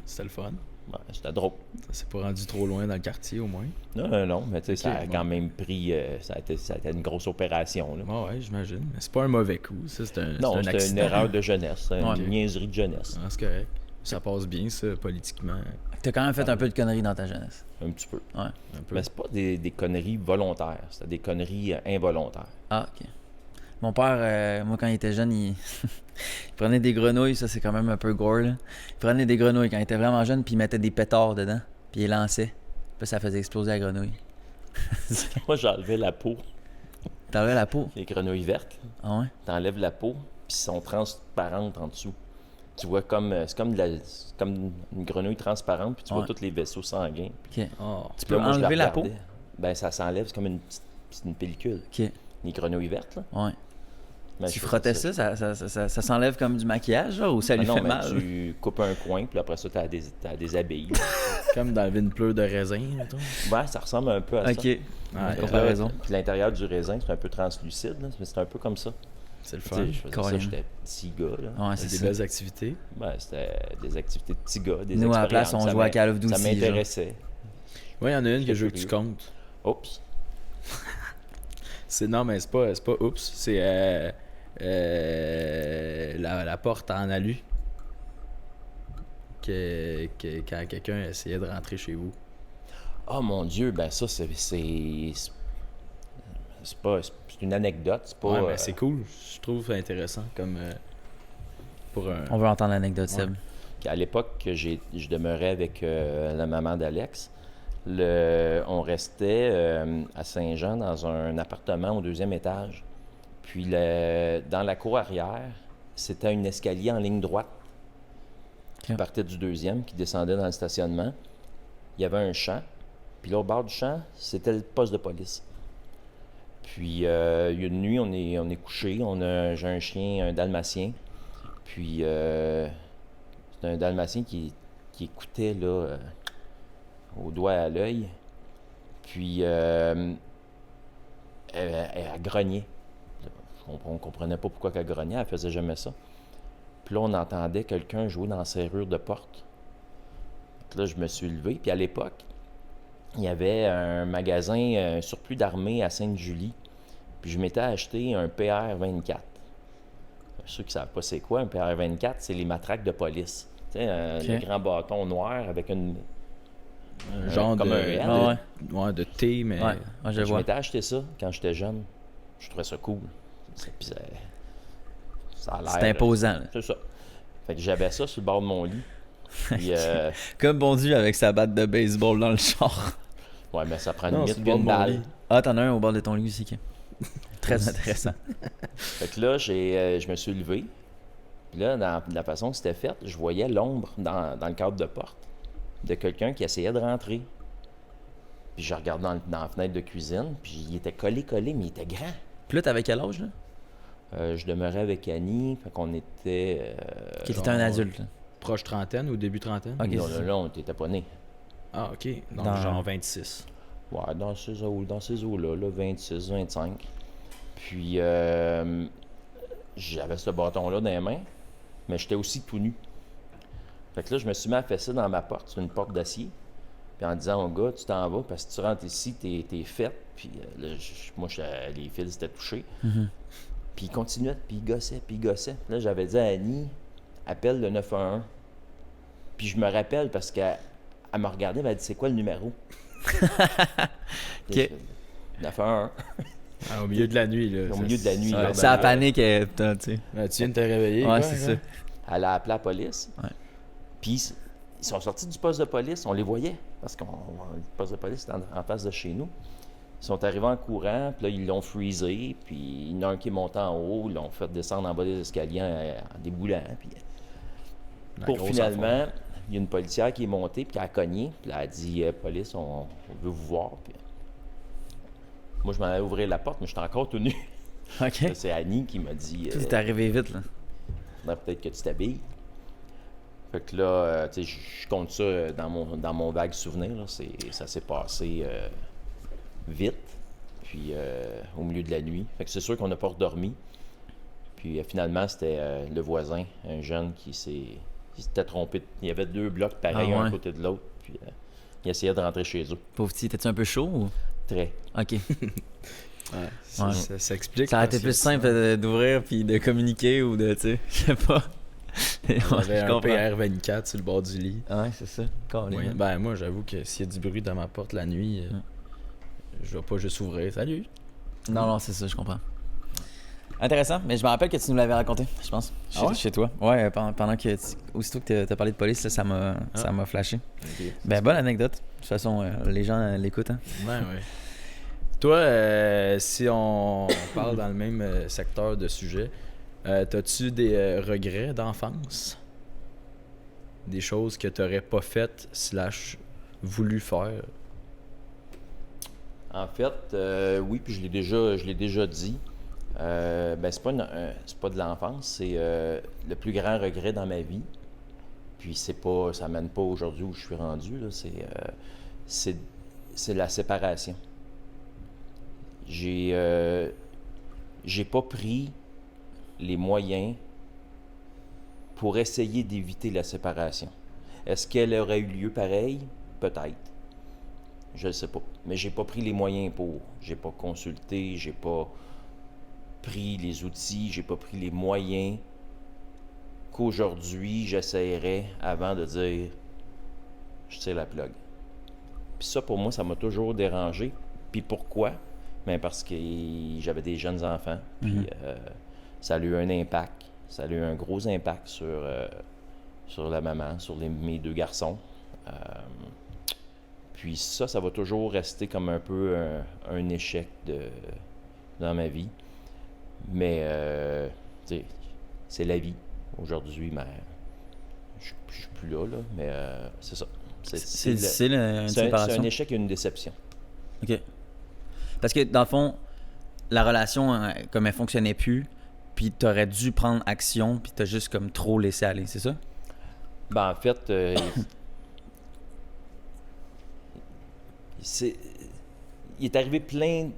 C'était le fun. Ouais, c'était drôle. Ça s'est pas rendu trop loin dans le quartier, au moins. Non, mais tu sais, ça a quand même pris... ça a été une grosse opération, là. Ouais, j'imagine. Mais c'est pas un mauvais coup, ça, c'est un Non, accident. c'était une erreur de jeunesse, une niaiserie de jeunesse. Ah, c'est correct. Ça passe bien, ça, politiquement. T'as quand même fait un peu de conneries dans ta jeunesse. Un petit peu. Ouais. Un peu. Mais c'est pas des conneries volontaires, c'était des conneries involontaires. Ah, OK. Mon père, moi, quand il était jeune, il prenait des grenouilles. Ça, c'est quand même un peu gore, là. Il prenait des grenouilles quand il était vraiment jeune, puis il mettait des pétards dedans, puis il lançait. Puis ça faisait exploser la grenouille. Moi, j'enlevais la peau. T'enlevais la peau? Les grenouilles vertes. Ah ouais? T'enlèves la peau, puis elles sont transparentes en dessous. Tu vois c'est comme une grenouille transparente, puis tu vois tous les vaisseaux sanguins. OK. Oh. Tu peux enlever la peau? Ben, ça s'enlève, c'est comme une pellicule. OK. Les grenouilles vertes, là. Ouais. Ben, Tu frottais ça s'enlève comme du maquillage, là, ou ça lui fait mal? Tu coupes un coin, puis après ça, t'as des abilles. Comme d'enlever une pleure de raisin, mettons. Ouais, ça ressemble un peu à ça. OK. Ouais, comparaison. Puis l'intérieur du raisin, c'est un peu translucide, là, mais c'est un peu comme ça. C'est le Tu fun. sais, je faisais ça, j'étais petit gars, là. Ouais, C'est c'est des ça. belles activités. Ben, c'était des activités de petits gars, des Nous, à la place, expériences. on jouait à Call of Duty. Ça m'intéressait. Ouais, il y en a une que je veux que curieux. tu comptes. Oups. Non, mais c'est pas oups, c'est la porte en alu que quand quelqu'un essayait de rentrer chez vous. Oh mon Dieu, ben ça, c'est une anecdote, c'est pas... Ouais, mais c'est cool. Je trouve intéressant comme pour un... On veut entendre l'anecdote, Seb. À l'époque que je demeurais avec la maman d'Alex, on restait à Saint-Jean dans un appartement au 2e étage. Puis dans la cour arrière, c'était un escalier en ligne droite qui partait du 2e, qui descendait dans le stationnement. Il y avait un champ. Puis là, au bord du champ, c'était le poste de police. Puis une nuit, on est couché. J'ai un chien, un dalmatien. Puis c'est un dalmatien qui écoutait là, au doigt à l'œil. Puis elle grognait. On ne comprenait pas pourquoi elle grognait, elle faisait jamais ça. Puis là, on entendait quelqu'un jouer dans la serrure de porte. Puis là, je me suis levé. Puis à l'époque, il y avait un magasin, un surplus d'armée à Sainte-Julie. Puis je m'étais acheté un PR-24. Ceux qui ne savent pas c'est quoi, un PR-24, c'est les matraques de police. Tu sais, le grand bâton noir avec un genre comme de... un L. Ouais, de thé, mais... Ouais, je Je vois. m'étais acheté ça quand j'étais jeune. Je trouvais ça cool. Puis ça a l'air... C'est imposant, là. C'est ça. Fait que j'avais ça sur le bord de mon lit. Puis, Comme bon Dieu avec sa batte de baseball dans le char. ouais, mais ça prend Non, une sur minute le bord puis de une mon balle. lit. Ah, t'en as un au bord de ton lit aussi, OK. Très intéressant. Fait que là, je me suis levé. Puis là, dans la façon que c'était fait, je voyais l'ombre dans le cadre de porte de quelqu'un qui essayait de rentrer. Puis je regarde dans la fenêtre de cuisine, puis il était collé, mais il était grand. Puis là, t'avais quel âge, là? Je demeurais avec Annie, fait qu'on était... Qui était un adulte, là. Proche trentaine ou début trentaine? Ok. non, là, on n'était pas nés. Ah, OK. Donc, Dans- genre 26. Ouais, dans ces eaux-là, 26, 25. Puis, j'avais ce bâton-là dans les mains, mais j'étais aussi tout nu. Fait que là, je me suis mis à fesser dans ma porte, sur une porte d'acier, puis en disant au gars, tu t'en vas, parce que tu rentres ici, t'es faite. Puis là, les fils étaient touchés. Puis il continuait, puis il gossait. Là, j'avais dit à Annie, appelle le 911. Puis je me rappelle parce qu'elle me regardait, elle m'a dit, c'est quoi le numéro? OK. 911. Ah, au milieu de la nuit, là. Au milieu de la nuit, Ouais, là, ça a ben, panique, putain, tu sais. Ben, tu viens de te réveiller. Ouais, quoi, c'est quoi. ça. Elle a appelé la police. Ouais. Puis ils sont sortis du poste de police, on les voyait, parce que le poste de police était en face de chez nous. Ils sont arrivés en courant, puis là, ils l'ont freezé, puis il y en a un qui est monté en haut, ils l'ont fait descendre en bas des escaliers en déboulant. Puis La pour grosse finalement, affaire. il y a une policière qui est montée, puis qui a cogné, puis elle a dit police, on veut vous voir. Puis moi, je m'en allais ouvrir la porte, mais j'étais encore tout nu. OK. Là, c'est Annie qui m'a dit... Tout est arrivé vite, là. faudrait peut-être que tu t'habilles. Fait que là, tu sais, je compte ça dans mon vague souvenir. Là, ça s'est passé vite, puis au milieu de la nuit. Fait que c'est sûr qu'on n'a pas redormi. Puis finalement, c'était le voisin, un jeune qui s'était trompé. Il y avait 2 blocs pareils, un à côté de l'autre. Puis il essayait de rentrer chez eux. Pauvre petit, t'es-tu un peu chaud ou? Très. OK. Ça explique. Ça aurait été plus simple d'ouvrir puis de communiquer ou de, tu sais, je sais pas. On avait un PR24 sur le bord du lit. Ouais, c'est ça. Oui. Ben moi, j'avoue que s'il y a du bruit dans ma porte la nuit, je vais pas juste ouvrir. Salut! Non, c'est ça, je comprends. Intéressant, mais je me rappelle que tu nous l'avais raconté, je pense, chez toi. Ouais, pendant que aussitôt que tu as parlé de police, là, ça m'a flashé. Okay. Ben, bonne anecdote. De toute façon, les gens l'écoutent. Hein. Ben ouais. Toi, si on parle dans le même secteur de sujet, t'as-tu des regrets d'enfance? Des choses que t'aurais pas faites / voulu faire? En fait, oui, puis je l'ai déjà dit. Ben c'est pas de l'enfance, c'est le plus grand regret dans ma vie. Puis ça mène pas aujourd'hui où je suis rendu, là, c'est la séparation. J'ai pas pris les moyens pour essayer d'éviter la séparation. Est-ce qu'elle aurait eu lieu pareil? Peut-être. Je ne sais pas. Mais j'ai pas pris les moyens pour. J'ai pas consulté, j'ai pas pris les outils, j'ai pas pris les moyens qu'aujourd'hui j'essaierais avant de dire je tire la plug. Puis ça, pour moi, ça m'a toujours dérangé. Puis pourquoi? Ben parce que j'avais des jeunes enfants. Puis ça a eu un impact. Ça a eu un gros impact sur la maman, sur mes 2 garçons. Puis ça va toujours rester comme un peu un échec dans ma vie. Mais, tu sais, c'est la vie. Aujourd'hui, mais je suis plus là, mais c'est ça. C'est difficile, une séparation. C'est un échec et une déception. OK. Parce que, dans le fond, la relation, comme elle fonctionnait plus, puis t'aurais dû prendre action, puis t'as juste comme trop laissé aller, c'est ça? Ben, en fait, il est arrivé plein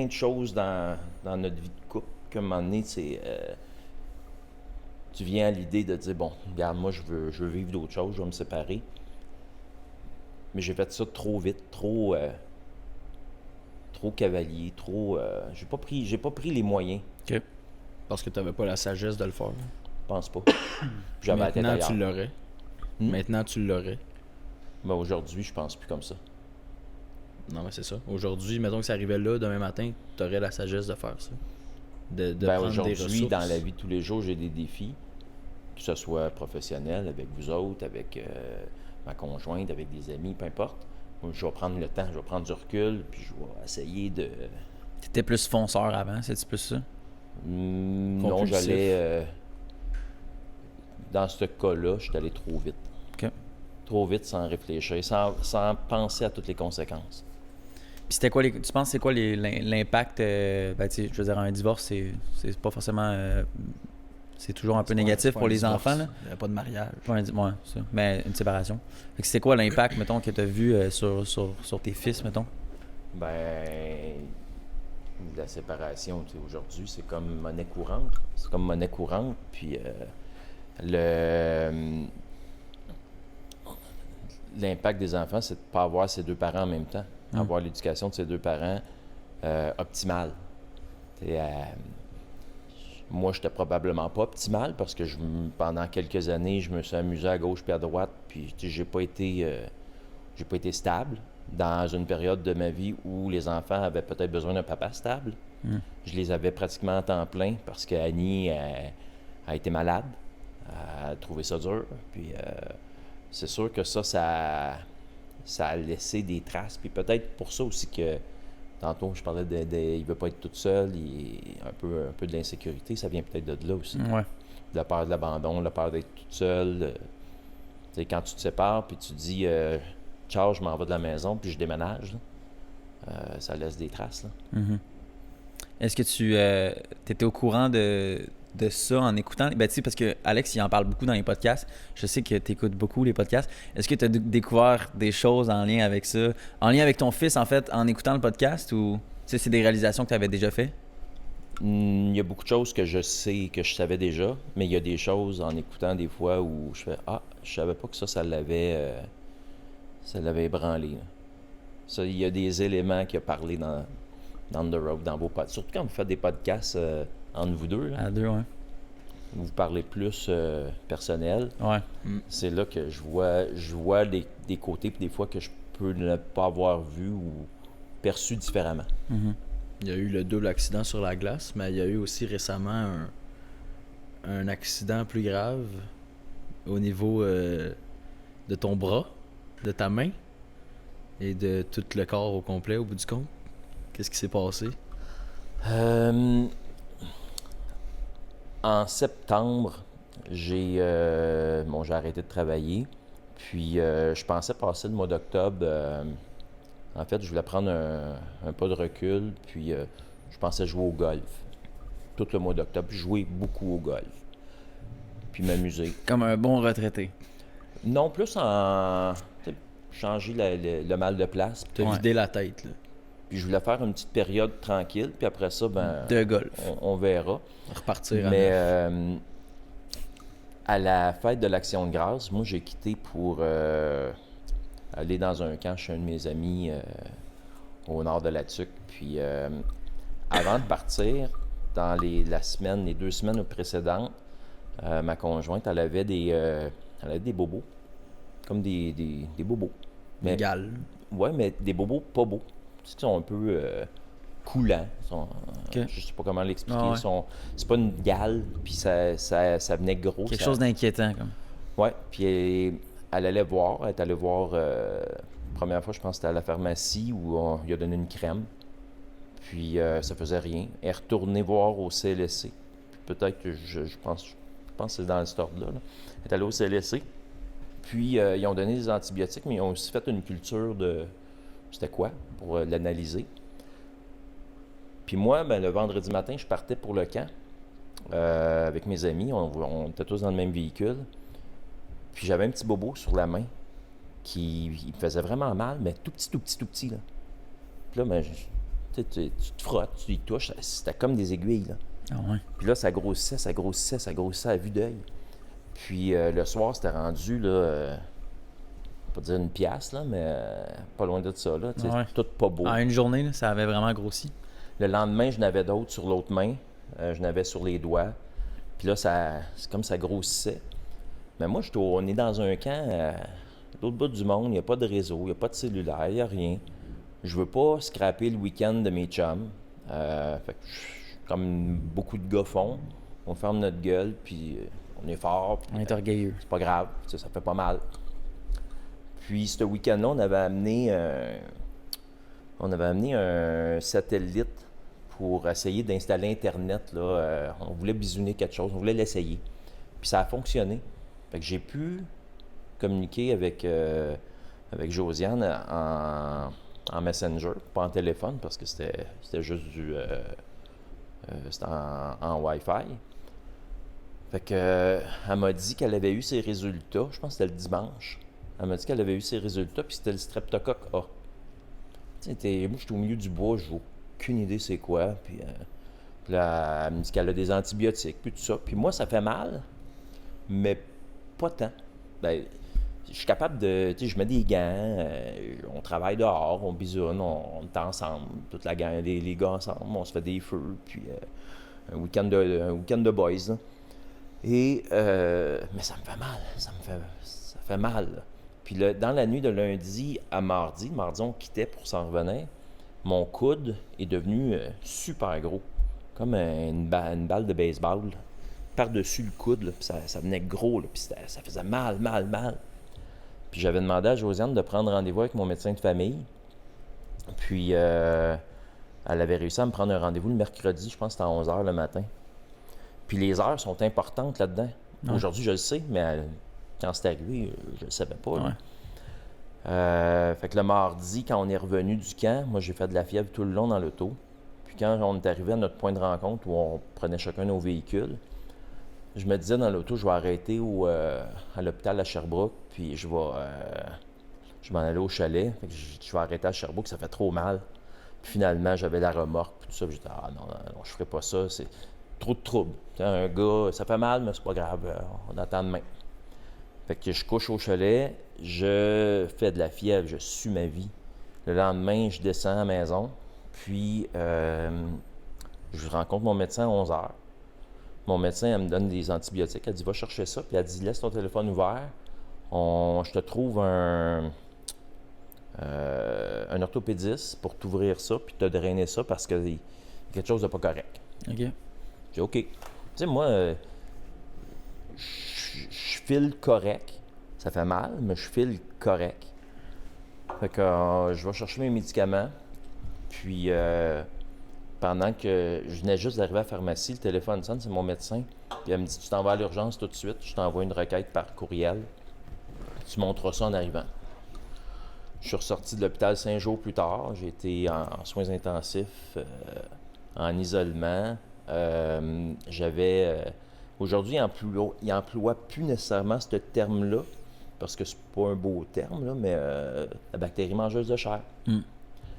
de choses dans notre vie de couple qu'à un moment donné, tu viens à l'idée de dire, bon, regarde, moi, je veux vivre d'autres choses, je vais me séparer. Mais j'ai fait ça trop vite, trop cavalier, j'ai pas pris les moyens. OK. Parce que tu n'avais pas la sagesse de le faire. Je pense pas. J'avais la tête Maintenant, ailleurs. tu l'aurais. Maintenant, tu l'aurais. Mais aujourd'hui, je pense plus comme ça. Non, mais c'est ça. Aujourd'hui, mettons que ça arrivait là, demain matin, tu aurais la sagesse de faire ça. De prendre des ressources. Aujourd'hui, dans la vie de tous les jours, j'ai des défis, que ce soit professionnel, avec vous autres, avec ma conjointe, avec des amis, peu importe. Moi, je vais prendre le temps, je vais prendre du recul, puis je vais essayer de... T'étais plus fonceur avant, c'est-tu plus ça? Non, j'allais... dans ce cas-là, je suis allé trop vite. OK. Trop vite sans réfléchir, sans penser à toutes les conséquences. Puis c'était quoi tu penses c'est quoi l'impact ben tu sais, je veux dire un divorce c'est pas forcément c'est toujours un peu négatif pour les enfants là. Il n'y a pas de mariage. Ouais, ça. Mais une séparation. Fait que c'est quoi l'impact mettons que tu as vu sur tes fils mettons? Ben la séparation, tu sais, aujourd'hui, c'est comme monnaie courante. C'est comme monnaie courante, puis l'impact des enfants, c'est de ne pas avoir ses 2 parents en même temps. Avoir l'éducation de ses 2 parents optimale. Moi, je n'étais probablement pas optimal parce que pendant quelques années, je me suis amusé à gauche puis à droite, puis j'ai pas été stable dans une période de ma vie où les enfants avaient peut-être besoin d'un papa stable. Je les avais pratiquement en temps plein parce qu'Annie a été malade, a trouvé ça dur, puis c'est sûr que ça a laissé des traces. Puis peut-être pour ça aussi que, tantôt, je parlais il ne veut pas être tout seul, un peu de l'insécurité, ça vient peut-être de là aussi. Ouais. De la peur de l'abandon, la peur d'être toute seule. Quand tu te sépares, puis tu dis « Ciao, je m'en vais de la maison, puis je déménage. » ça laisse des traces. Là. Mm-hmm. Est-ce que tu étais au courant de ça en écoutant? Ben, tu sais, parce que Alex, il en parle beaucoup dans les podcasts. Je sais que tu écoutes beaucoup les podcasts. Est-ce que tu as découvert des choses en lien avec ça? En lien avec ton fils, en fait, en écoutant le podcast? Ou c'est des réalisations que tu avais déjà fait? Il y a beaucoup de choses que je sais, que je savais déjà, mais il y a des choses en écoutant des fois où je fais « Ah, je savais pas que ça l'avait ébranlé. » Ça, il y a des éléments qui a parlé dans the road, dans vos podcasts. Surtout quand vous faites des podcasts entre vous deux. Là, à deux, ouais. Vous parlez plus personnel. Ouais. C'est là que je vois des côtés puis des fois que je peux ne pas avoir vu ou perçu différemment. Mm-hmm. Il y a eu le double accident sur la glace, mais il y a eu aussi récemment un accident plus grave au niveau de ton bras, de ta main et de tout le corps au complet au bout du compte. Qu'est-ce qui s'est passé? En septembre, j'ai arrêté de travailler. Puis je pensais passer le mois d'octobre. En fait, je voulais prendre un pas de recul. Puis je pensais jouer au golf. Tout le mois d'octobre, jouer beaucoup au golf. Puis m'amuser. Comme un bon retraité. Non, plus en changer le mal de place. T'as vidé la tête, là. Puis je voulais faire une petite période tranquille, puis après ça, de golf. On verra. Repartir Mais à la fête de l'Action de grâce, moi, j'ai quitté pour aller dans un camp chez un de mes amis au nord de la Tuque. Puis avant de partir, dans les 2 semaines précédentes, ma conjointe, elle avait des bobos. Comme des bobos. Légal. Ouais, mais des bobos pas beaux. Qui sont un peu coulants. Okay. Je sais pas comment l'expliquer. Ah ouais. C'est pas une gale, puis ça venait gros. Quelque chose d'inquiétant, comme. Ouais, puis elle est allée voir. La première fois, je pense que c'était à la pharmacie où on lui a donné une crème. Puis ça faisait rien. Elle est retournée voir au CLSC. Puis peut-être que je pense que c'est dans cet ordre-là. Là. Elle est allée au CLSC. Puis ils ont donné des antibiotiques, mais ils ont aussi fait une culture de... C'était quoi? Pour l'analyser. Puis moi, le vendredi matin, je partais pour le camp avec mes amis. On était tous dans le même véhicule. Puis j'avais un petit bobo sur la main qui me faisait vraiment mal, mais tout petit, là. Puis là, tu te frottes, tu y touches. C'était comme des aiguilles, là. Ah ouais. Puis là, ça grossissait à vue d'œil. Puis le soir, c'était rendu, là... pas dire une pièce, là, mais pas loin de ça, là, ouais. Tout pas beau. En une journée, là, ça avait vraiment grossi. Le lendemain, je n'avais d'autres sur l'autre main, je n'avais sur les doigts, puis là, c'est comme ça grossissait. Mais moi, on est dans un camp, à l'autre bout du monde, il n'y a pas de réseau, il n'y a pas de cellulaire, il n'y a rien. Je veux pas scraper le week-end de mes chums. Fait que comme beaucoup de gars font, on ferme notre gueule, puis on est fort. On est orgueilleux. C'est pas grave, ça fait pas mal. Puis, ce week-end-là, on avait amené un satellite pour essayer d'installer Internet. Là. On voulait bisouner quelque chose, on voulait l'essayer. Puis, ça a fonctionné. Fait que j'ai pu communiquer avec Josiane en Messenger, pas en téléphone, parce que c'était juste c'était en Wi-Fi. Fait que, elle m'a dit qu'elle avait eu ses résultats, je pense que c'était le dimanche. Elle m'a dit qu'elle avait eu ses résultats, puis c'était le streptocoque A. Moi, j'étais au milieu du bois, j'ai aucune idée c'est quoi. Puis là, elle me dit qu'elle a des antibiotiques, puis tout ça. Puis moi, ça fait mal, mais pas tant. Ben, je suis capable de... Tu sais, je mets des gants, on travaille dehors, on bisoune, on est ensemble, toute la gang, les gars ensemble, on se fait des feux, puis un week-end de boys. Là. Et... mais ça me fait mal, ça fait mal, là. Puis dans la nuit de lundi à mardi, on quittait pour s'en revenir, mon coude est devenu super gros, comme une balle de baseball, là, par-dessus le coude, là, puis ça venait gros, là, puis ça faisait mal. Puis j'avais demandé à Josiane de prendre rendez-vous avec mon médecin de famille, puis elle avait réussi à me prendre un rendez-vous le mercredi, je pense que c'était à 11h le matin. Puis les heures sont importantes là-dedans. Ouais. Aujourd'hui, je le sais, mais... Quand c'est arrivé, je ne le savais pas. Fait que le mardi, quand on est revenu du camp, moi j'ai fait de la fièvre tout le long dans l'auto. Puis quand on est arrivé à notre point de rencontre où on prenait chacun nos véhicules, je me disais dans l'auto, je vais arrêter à l'hôpital à Sherbrooke, puis je m'en aller au chalet. Fait que je vais arrêter à Sherbrooke, ça fait trop mal. Puis finalement, j'avais la remorque, puis tout ça. Puis j'étais, non, je ferai pas ça, c'est trop de trouble. Un gars, ça fait mal, mais c'est pas grave, on attend demain. Fait que je couche au chalet, je fais de la fièvre, je sue ma vie. Le lendemain, je descends à la maison, puis je rencontre mon médecin à 11h. Mon médecin, elle me donne des antibiotiques. Elle dit, va chercher ça. Puis elle dit, laisse ton téléphone ouvert. Je te trouve un orthopédiste pour t'ouvrir ça puis te drainer ça parce qu'il y a quelque chose de pas correct. OK. J'ai dit, OK. Tu sais, moi, je file correct. Ça fait mal, mais je file correct. Fait que je vais chercher mes médicaments. Puis, pendant que je venais juste d'arriver à la pharmacie, le téléphone sonne, c'est mon médecin. Puis elle me dit, tu t'en vas à l'urgence tout de suite. Je t'envoie une requête par courriel. Tu montres ça en arrivant. Je suis ressorti de l'hôpital 5 jours plus tard. J'ai été en soins intensifs, en isolement. Aujourd'hui, il n'emploie plus nécessairement ce terme-là, parce que c'est pas un beau terme, là, mais la bactérie mangeuse de chair.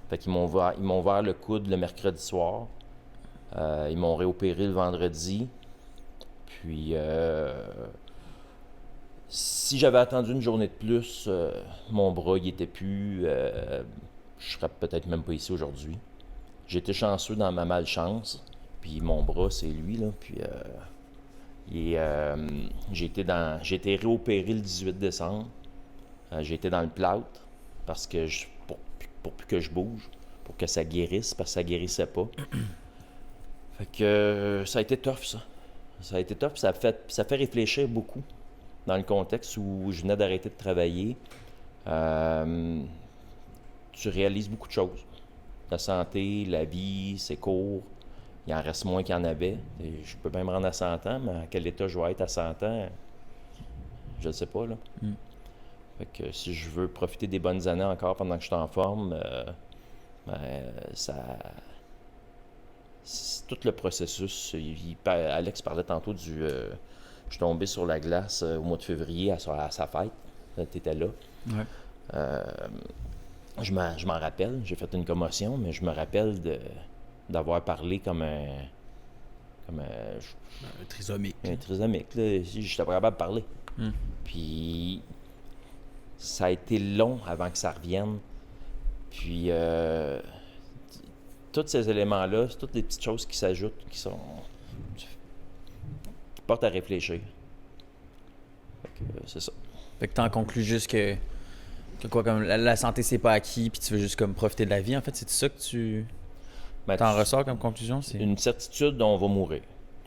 Fait qu'ils m'ont ouvert le coude le mercredi soir. Ils m'ont réopéré le vendredi. Puis, si j'avais attendu une journée de plus, mon bras, il était plus... je serais peut-être même pas ici aujourd'hui. J'ai été chanceux dans ma malchance. Puis mon bras, c'est lui, là. Puis, j'ai été réopéré le 18 décembre. J'ai été dans le plâtre parce que pour plus que je bouge, pour que ça guérisse, parce que ça guérissait pas. Fait que ça a été tough, ça. Ça a été tough, ça fait réfléchir beaucoup dans le contexte où je venais d'arrêter de travailler. Tu réalises beaucoup de choses. La santé, la vie, c'est court. Il en reste moins qu'il y en avait. Et je peux bien me rendre à 100 ans, mais à quel état je vais être à 100 ans, je ne sais pas, là. Fait que si je veux profiter des bonnes années encore pendant que je suis en forme, c'est tout le processus. Alex parlait tantôt je suis tombé sur la glace au mois de février à sa fête. Tu étais là. Ouais. Je m'en rappelle. J'ai fait une commotion, mais je me rappelle d'avoir parlé comme un trisomique. Un trisomique, là. J'étais pas capable de parler. Puis ça a été long avant que ça revienne. Puis tous ces éléments-là, c'est toutes des petites choses qui s'ajoutent, qui portent à réfléchir. Fait que, c'est ça. Fait que t'en conclus juste que quoi, comme la santé, c'est pas acquis, puis tu veux juste comme profiter de la vie, en fait, c'est ça que tu t'en ressors comme conclusion? C'est une certitude dont on va mourir.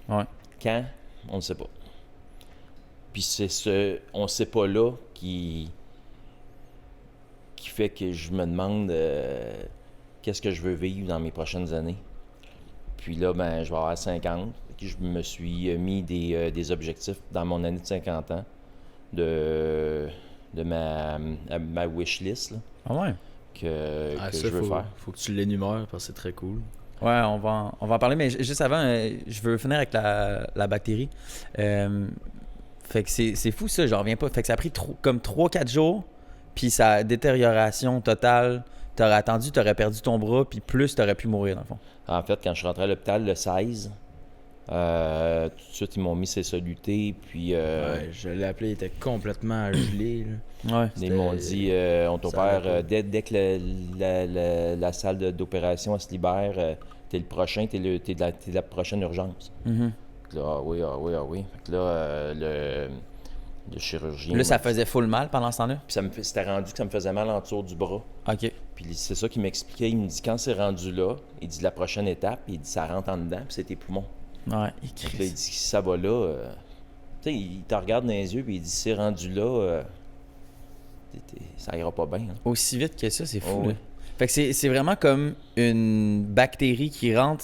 Ouais. Quand? On ne sait pas. Puis c'est on ne sait pas là qui fait que je me demande qu'est-ce que je veux vivre dans mes prochaines années. Puis là, ben, je vais avoir 50. Je me suis mis des objectifs dans mon année de 50 ans de ma wish list là, Ah ouais? que je veux faire. Faut que tu l'énumères parce que c'est très cool. Ouais, on va en parler, mais juste avant, je veux finir avec la bactérie. Fait que c'est fou ça, j'en reviens pas. Fait que ça a pris comme 3-4 jours, puis sa détérioration totale, t'aurais attendu, t'aurais perdu ton bras, puis plus t'aurais pu mourir dans le fond. En fait, quand je suis rentré à l'hôpital le 16, tout de suite ils m'ont mis ces solutés, puis... ouais, je l'ai appelé, il était complètement gelé. Ouais. Ils m'ont dit, on t'opère dès que la salle d'opération elle se libère, t'es le prochain, t'es de la prochaine urgence. Là, ah oui. Fait que là, le chirurgien... Là, ça faisait full mal pendant ce temps-là? Puis c'était rendu que ça me faisait mal en dessous du bras. OK. Puis c'est ça qu'il m'expliquait. Il me dit, quand c'est rendu là, il dit la prochaine étape, il dit ça rentre en dedans, puis c'est tes poumons. Ouais, Là, il dit, si ça va là, tu sais, il te regarde dans les yeux, puis il dit, si c'est rendu là, ça ira pas bien. Hein. Aussi vite que ça, c'est fou. Oh, là. Fait que c'est vraiment comme une bactérie qui rentre.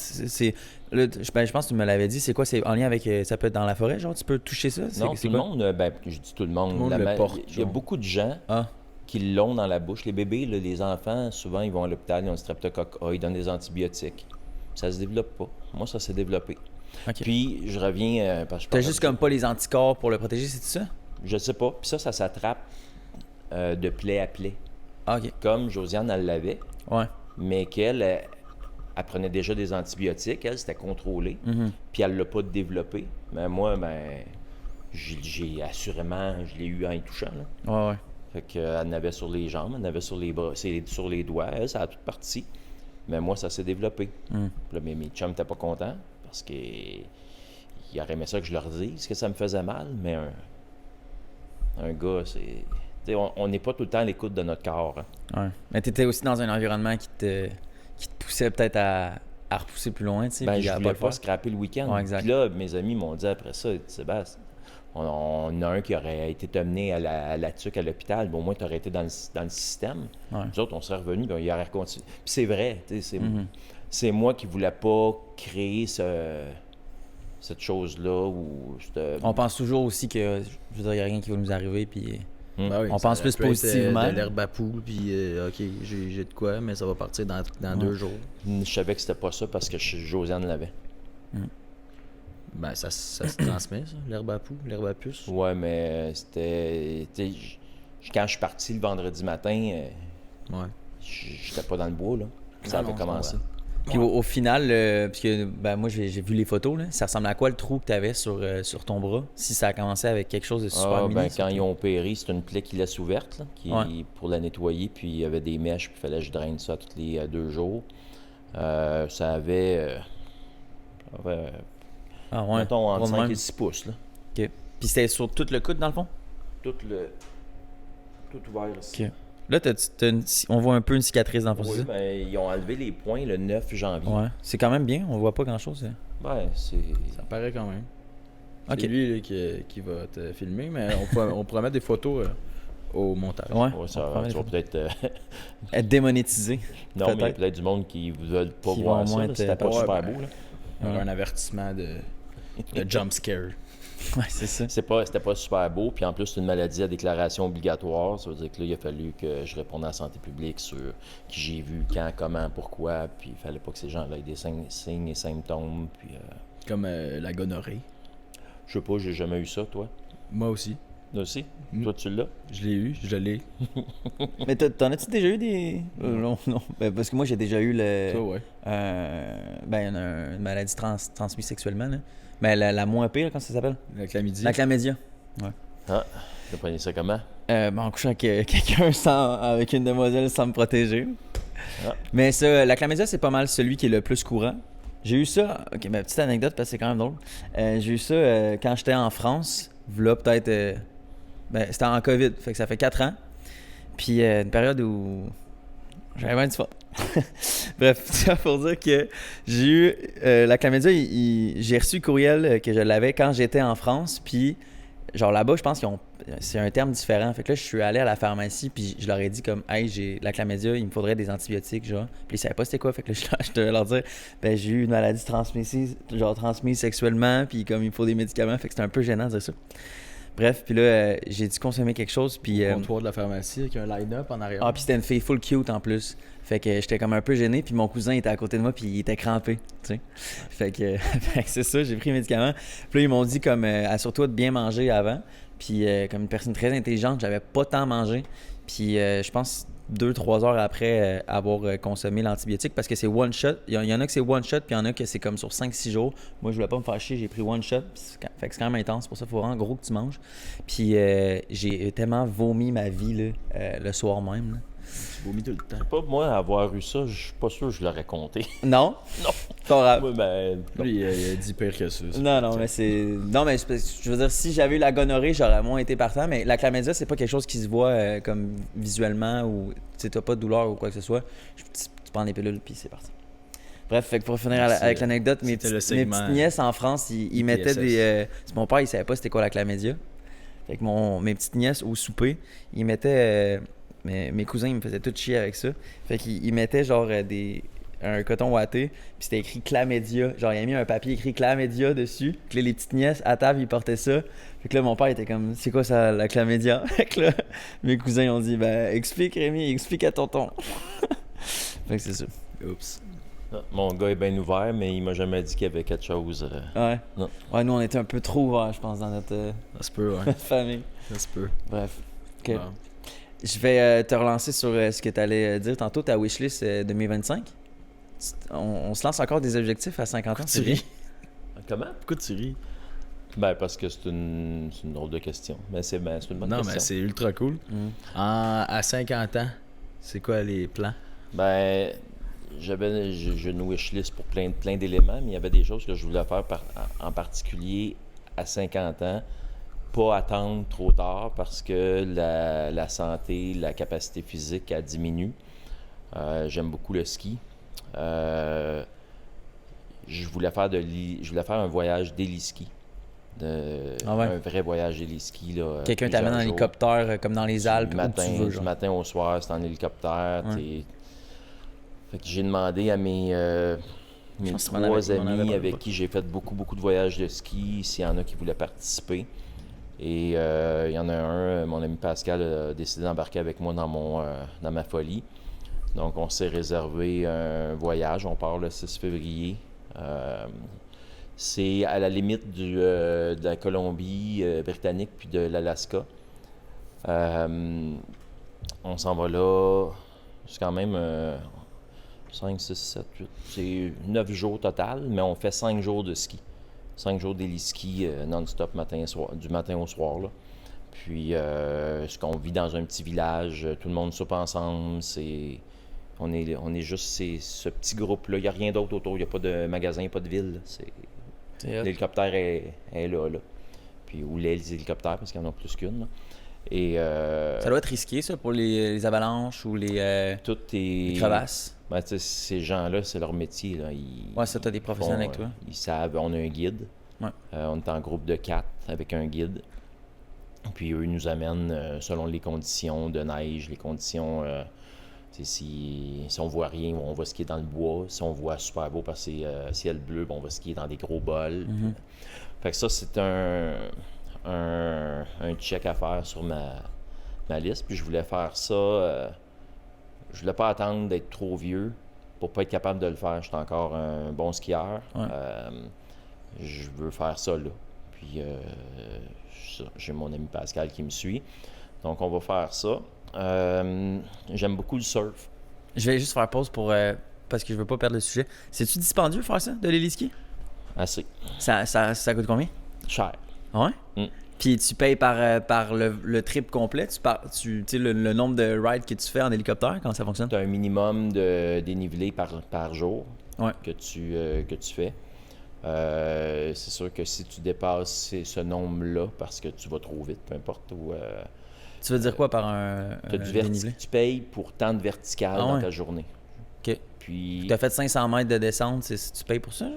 Là, je pense que tu me l'avais dit. C'est quoi? C'est en lien avec... ça peut être dans la forêt, genre? Tu peux toucher ça? Non, tout le monde... je dis tout le monde. Le porte, il y a beaucoup de gens qu'ils l'ont dans la bouche. Les bébés, là, les enfants, souvent, ils vont à l'hôpital, ils ont le streptocoque A, ils donnent des antibiotiques. Ça se développe pas. Moi, ça s'est développé. OK. Puis, je reviens... parce que je T'as pense juste que- comme pas les anticorps pour le protéger, c'est ça? Je sais pas. Puis ça s'attrape de plaie à plaie. Ah, OK. Comme Josiane, elle l'avait, Ouais. mais qu'elle, elle prenait déjà des antibiotiques. Elle, c'était contrôlé. Mhm. Puis elle l'a pas développé. Mais moi, j'ai assurément... Je l'ai eu en y touchant, là. Ouais, ouais. Fait qu'elle en avait sur les jambes, elle en avait sur les bras, sur les doigts, elle, ça a toute partie. Mais moi, ça s'est développé. Mm. Puis là, mes chums n'étaient pas contents parce qu'ils auraient aimé ça que je leur dise que ça me faisait mal, mais un gars, c'est... Tu sais, on n'est pas tout le temps à l'écoute de notre corps. Hein. Ouais. Mais t'étais aussi dans un environnement qui te poussait peut-être à repousser plus loin, tu sais. Ben, puis je à voulais le pas faire. scraper le week-end. Ouais, exact. Puis là, mes amis m'ont dit après ça, Sébastien, on a un qui aurait été amené à la tuque à l'hôpital, mais au moins tu aurais été dans le système. Ouais. Nous autres, on serait revenus, puis il aurait continué. Puis c'est vrai, tu sais, Mhm. c'est moi qui voulais pas créer cette chose-là. On pense toujours aussi que, je veux dire, il n'y a rien qui va nous arriver, puis... Ben oui, On ça pense plus peut être, positivement. de l'herbe à poule, puis OK, j'ai de quoi, mais ça va partir dans 2 jours. Je savais que c'était pas ça parce que Josiane l'avait. Ben, ça se transmet, ça, l'herbe à poule, l'herbe à puce. Ouais, mais c'était... tu sais, quand je suis parti le vendredi matin, Ouais. j'étais pas dans le bois, là. Ça Non, avait non, commencé. Puis au final, parce que ben, moi j'ai vu les photos, là, ça ressemble à quoi le trou que tu avais sur ton bras? Si ça a commencé avec quelque chose de super mini. Ben, ça? quand ils ont opéré, c'est une plaie qui laisse ouverte, là, pour la nettoyer, puis il y avait des mèches, puis il fallait que je draine ça tous les 2 jours. Ça avait Ah ouais. mettons, entre Gros de 5 même. et 6 pouces, là. OK. Puis c'était sur tout le coude, dans le fond? Tout ouvert ici. OK. Là, on voit un peu une cicatrice dans le fond, Oui, c'est ça? ben, ils ont enlevé les points le 9 janvier. Ouais. C'est quand même bien, on voit pas grand-chose. Hein. Ben, c'est... Ça paraît quand même. OK. C'est lui là, qui va te filmer, mais on pourrait mettre des photos au montage. Ouais. Ouais, ça, on prend les tu vas photos. peut-être... Être démonétisé. non, mais il y a Peut-être. peut-être du monde qui ne veulent pas Qui voir vont ça. moins Là, être- c'était pas ouais, super ben, beau, là. Il y aura un avertissement de jump scare. Ouais, c'est ça. C'était pas super beau, puis en plus, c'est une maladie à déclaration obligatoire. Ça veut dire que là, il a fallu que je réponde à la santé publique sur qui j'ai vu, quand, comment, pourquoi, puis il fallait pas que ces gens-là aient des signes et symptômes, puis... Comme la gonorrhée. je sais pas, j'ai jamais eu ça, toi. Moi aussi. Toi aussi? Mm. Toi, tu l'as? Je l'ai eu, je l'ai. Mais t'en as-tu déjà eu des. Non, non. Ben, parce que moi, j'ai déjà eu le. Toi, ouais. Une maladie transmise sexuellement. Là. Mais la moins pire, comment ça s'appelle? La chlamydie. La chlamydia. Ah, t'as pris ça comment? En couchant avec quelqu'un avec une demoiselle sans me protéger. Ah. Mais ça, la chlamydia, c'est pas mal celui qui est le plus courant. J'ai eu ça, ok, ma petite anecdote parce que c'est quand même drôle. J'ai eu ça quand j'étais en France, là peut-être, c'était en COVID, fait que ça fait 4 ans. Puis une période où j'avais bien du fun. Bref, ça pour dire que j'ai eu la chlamydia, j'ai reçu le courriel que je l'avais quand j'étais en France, puis genre là-bas, je pense c'est un terme différent. Fait que là, je suis allé à la pharmacie, puis je leur ai dit comme, hey, j'ai la chlamydia, il me faudrait des antibiotiques, genre. Puis ils savaient pas c'était quoi. Fait que là, je devais leur dire, ben, j'ai eu une maladie transmise sexuellement, puis comme il me faut des médicaments. Fait que c'était un peu gênant de dire ça. Bref, puis là, j'ai dû consommer quelque chose, puis. Au comptoir de la pharmacie avec un line-up en arrière. Ah, puis c'était une fille full cute en plus. Fait que j'étais comme un peu gêné, puis mon cousin était à côté de moi, puis il était crampé, tu sais. Fait que c'est ça, j'ai pris les médicaments. Puis là, ils m'ont dit comme, assure-toi de bien manger avant. Puis comme une personne très intelligente, j'avais pas tant mangé. Puis je pense 2-3 heures après avoir consommé l'antibiotique, parce que c'est one shot. Il y en a que c'est one shot, puis il y en a que c'est comme sur 5-6 jours. Moi, je voulais pas me faire chier, j'ai pris one shot. Fait que c'est quand même intense, pour ça, il faut vraiment gros que tu manges. Puis j'ai tellement vomi ma vie là, le soir même. Là. Tu vomis tout le temps. Pas moi avoir eu ça, je suis pas sûr que je l'aurais compté. Non? Non. Pas grave. Moi, ben, Lui, il a dit pire que ça. Non, mais c'est. Non, mais je veux dire, si j'avais eu la gonorrhée, j'aurais moins été partant. Mais la chlamydia, c'est pas quelque chose qui se voit comme visuellement ou tu sais, t'as pas de douleur ou quoi que ce soit. Tu prends les pilules, puis c'est parti. Bref, fait que pour finir avec l'anecdote, mes petites nièces en France, ils mettaient des. Mon père, il savait pas c'était quoi la chlamydia. Fait que mes petites nièces au souper, ils mettaient. Mes cousins, ils me faisaient tout chier avec ça. Fait qu'ils mettaient genre des un coton ouaté, puis c'était écrit Chlamydia. Genre, il a mis un papier écrit Chlamydia dessus. Puis là, les petites nièces à table, ils portaient ça. Fait que là, mon père était comme, c'est quoi ça, la chlamydia? Fait que là, mes cousins ont dit, ben, explique Rémi, explique à tonton. Fait que c'est ça. Oups. Mon gars est bien ouvert, mais il m'a jamais dit qu'il y avait quelque chose. Ouais. Non. Ouais, nous, on était un peu trop ouverts, je pense, dans notre Ça se peut, ouais. famille. Ça se peut. Bref. Ok. Bon. Je vais te relancer sur ce que tu allais dire tantôt, ta wishlist 2025. On se lance encore des objectifs à 50 ans, Tu c'est vrai? ris. Comment? Pourquoi tu ris? Ben, parce que c'est une drôle de question. Mais c'est une bonne Non, question. mais c'est ultra cool. À 50 ans, c'est quoi les plans? Ben, j'ai une wishlist pour plein d'éléments, mais il y avait des choses que je voulais faire en particulier à 50 ans. Pas attendre trop tard parce que la santé, la capacité physique, elle diminue. J'aime beaucoup le ski. Je voulais faire un voyage d'héliski. Un vrai voyage d'héliski. Quelqu'un t'amène en hélicoptère comme dans les Alpes, où tu veux. Du matin au soir, c'est en hélicoptère. Ouais. Fait que j'ai demandé à mes trois amis avec qui j'ai fait beaucoup de voyages de ski, s'il y en a qui voulaient participer. Et il y en a un, mon ami Pascal a décidé d'embarquer avec moi dans ma folie. Donc on s'est réservé un voyage, on part le 6 février. C'est à la limite de la Colombie-Britannique puis de l'Alaska. On s'en va là, c'est quand même 5, 6, 7, 8, c'est 9 jours total, mais on fait 5 jours de ski. 5 jours d'héliski non-stop du matin au soir. Là. Puis, ce qu'on vit dans un petit village, tout le monde soupe ensemble, on est juste ce petit groupe-là. Il n'y a rien d'autre autour, il n'y a pas de magasin, pas de ville. L'hélicoptère est là. Puis, ou les hélicoptères, parce qu'il y en a plus qu'une. Là. Et, ça doit être risqué, ça, pour les avalanches ou les crevasses. Ben, ces gens-là, c'est leur métier. Là. Ouais, ça, t'as des professionnels avec toi. Ils savent, on a un guide. Ouais. On est en groupe de 4 avec un guide. Puis eux, ils nous amènent selon les conditions de neige, les conditions... si on voit rien, on va skier dans le bois. Si on voit super beau parce que c'est ciel bleu, on va skier dans des gros bols. Mm-hmm. Fait que ça, c'est un check à faire sur ma liste. Puis je voulais faire ça... je voulais pas attendre d'être trop vieux pour pas être capable de le faire. Je suis encore un bon skieur. Ouais. Je veux faire ça là. Puis j'ai mon ami Pascal qui me suit. Donc on va faire ça. J'aime beaucoup le surf. Je vais juste faire pause pour parce que je veux pas perdre le sujet. C'est-tu dispendieux faire ça, de l'héliski? Assez. Ça coûte combien? Cher. Ouais? Mm. Puis tu payes par le trip complet? Tu sais, le nombre de rides que tu fais en hélicoptère, comment ça fonctionne? Tu as un minimum de dénivelé par jour Ouais. que tu fais. C'est sûr que si tu dépasses ce nombre-là, parce que tu vas trop vite, peu importe où... tu veux dire quoi par un dénivelé? Tu payes pour tant de vertical dans ta journée. OK. Puis... Tu as fait 500 mètres de descente, tu payes pour ça?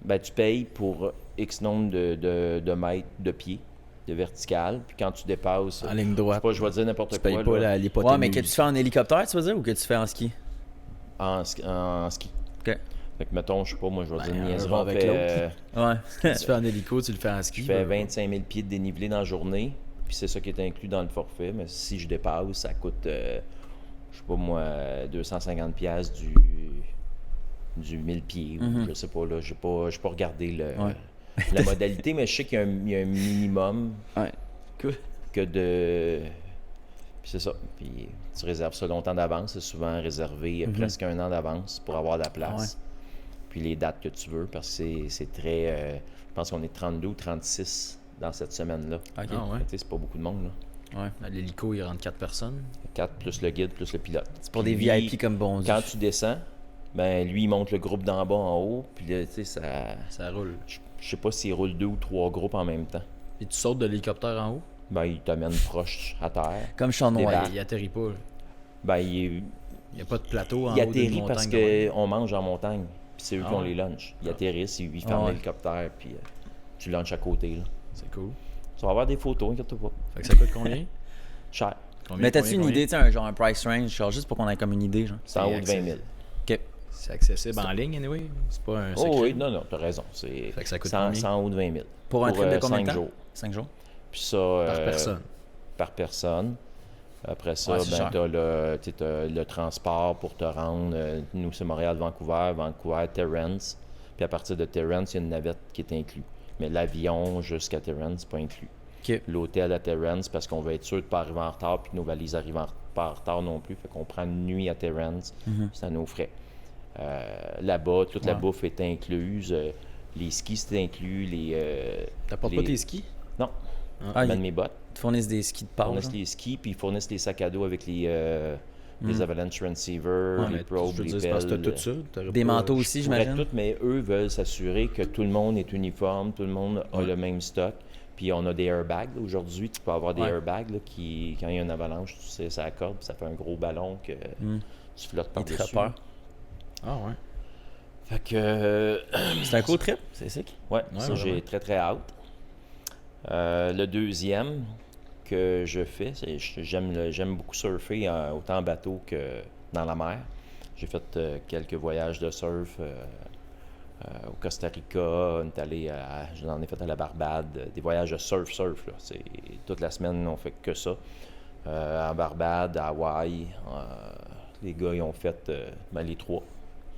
Ben, tu payes pour X nombre de mètres de pied de vertical. Puis quand tu dépasses... En ligne droite. Je vais dire n'importe tu quoi. Tu payes pas l'hypothèse. Ouais, mais que tu fais en hélicoptère, tu veux dire, ou que tu fais en ski? En ski. OK. Fait que, mettons, je sais pas, moi, je vais dire niaiserie, va avec Ouais. Tu fais en hélico, tu le fais en ski. Je fais 25 000 pieds de dénivelé dans la journée. Puis c'est ça qui est inclus dans le forfait. Mais si je dépasse, ça coûte, je sais pas moi, 250 pièces du 1000 pieds. Ou je sais pas, là. J'ai pas regardé la modalité, mais je sais qu'il y a un minimum que de... Puis c'est ça. Puis tu réserves ça longtemps d'avance. C'est souvent réservé presque 1 an d'avance pour avoir de la place. Ouais. Puis les dates que tu veux, parce que c'est très... je pense qu'on est 32 ou 36 dans cette semaine-là. OK. Ah ouais. C'est pas beaucoup de monde, là. Ouais. À l'hélico, il rentre 4 personnes. 4 plus le guide, plus le pilote. C'est pour Puis des lui, VIP comme bon quand tu descends, ben lui, il monte le groupe d'en bas en haut. Puis là, tu sais, Ça roule. Je sais pas s'il roule 2 ou 3 groupes en même temps. Et tu sautes de l'hélicoptère en haut? Ben, il t'amène proche à terre. Comme Sean Des White. vagues. Il atterrit pas. Ben, il n'y a pas de plateau en haut il d'une atterrit montagne. parce de même. qu'on mange en montagne. Puis c'est eux qui ont ouais. les lunchs. Ils atterrissent, ils ferment ouais. l'hélicoptère, puis tu lunches à côté. Là. C'est cool. Tu vas avoir des photos, inquiète-toi pas. Fait que ça coûte combien? Cher. Mais t'as-tu une idée, tu sais, genre un price range, genre juste pour qu'on ait comme une idée, genre? C'est en haut de 20 000. OK. C'est accessible en ligne, anyway? C'est pas un secret? Oh oui, non, t'as raison. C'est Fait que ça coûte 100 haut de 20 000. Pour un trip de combien de 5 temps? jours. 5 jours? Puis ça... Par personne. Par personne. Après ça, Ouais, c'est cher. t'as le transport pour te rendre. Nous, c'est Montréal-Vancouver, Vancouver-Terrence. Puis à partir de Terrence, il y a une navette qui est inclue. Mais l'avion jusqu'à Terrence, c'est pas inclus. OK. L'hôtel à Terrence, parce qu'on va être sûr de ne pas arriver en retard, puis que nos valises arrivent pas en retard non plus. Fait qu'on prend une nuit à Terrence, c'est à nos frais. Là-bas, toute la bouffe est incluse. Les skis, c'est inclus. T'apportes pas tes skis? Non. Ah, Je mets mes bottes. Ils te fournissent des skis de Ils pause. fournissent les skis, puis ils fournissent les sacs à dos avec les avalanche transceivers, les probes, Je veux les dire, c'est parce que pelles. t'as tout ça. T'aurais Des pas- manteaux aussi, Je pourrais j'imagine. tout, mais eux veulent s'assurer que tout le monde est uniforme, tout le monde a le même stock. Puis on a des airbags. Là. Aujourd'hui, tu peux avoir des airbags là, qui, quand il y a une avalanche, tu sais, ça accorde, puis ça fait un gros ballon que tu flottes Il te fait par-dessus. peur. Ah ouais. Fait que... C'est un cool trip, c'est sick. ouais, Ouais, ça, j'ai vraiment. très, très hâte. Le deuxième que je fais, c'est j'aime beaucoup surfer, autant en bateau que dans la mer. J'ai fait quelques voyages de surf au Costa Rica, j'en ai fait à la Barbade, des voyages de surf, là. C'est, toute la semaine, on fait que ça. En Barbade, à Hawaï, les gars, ils ont fait les trois.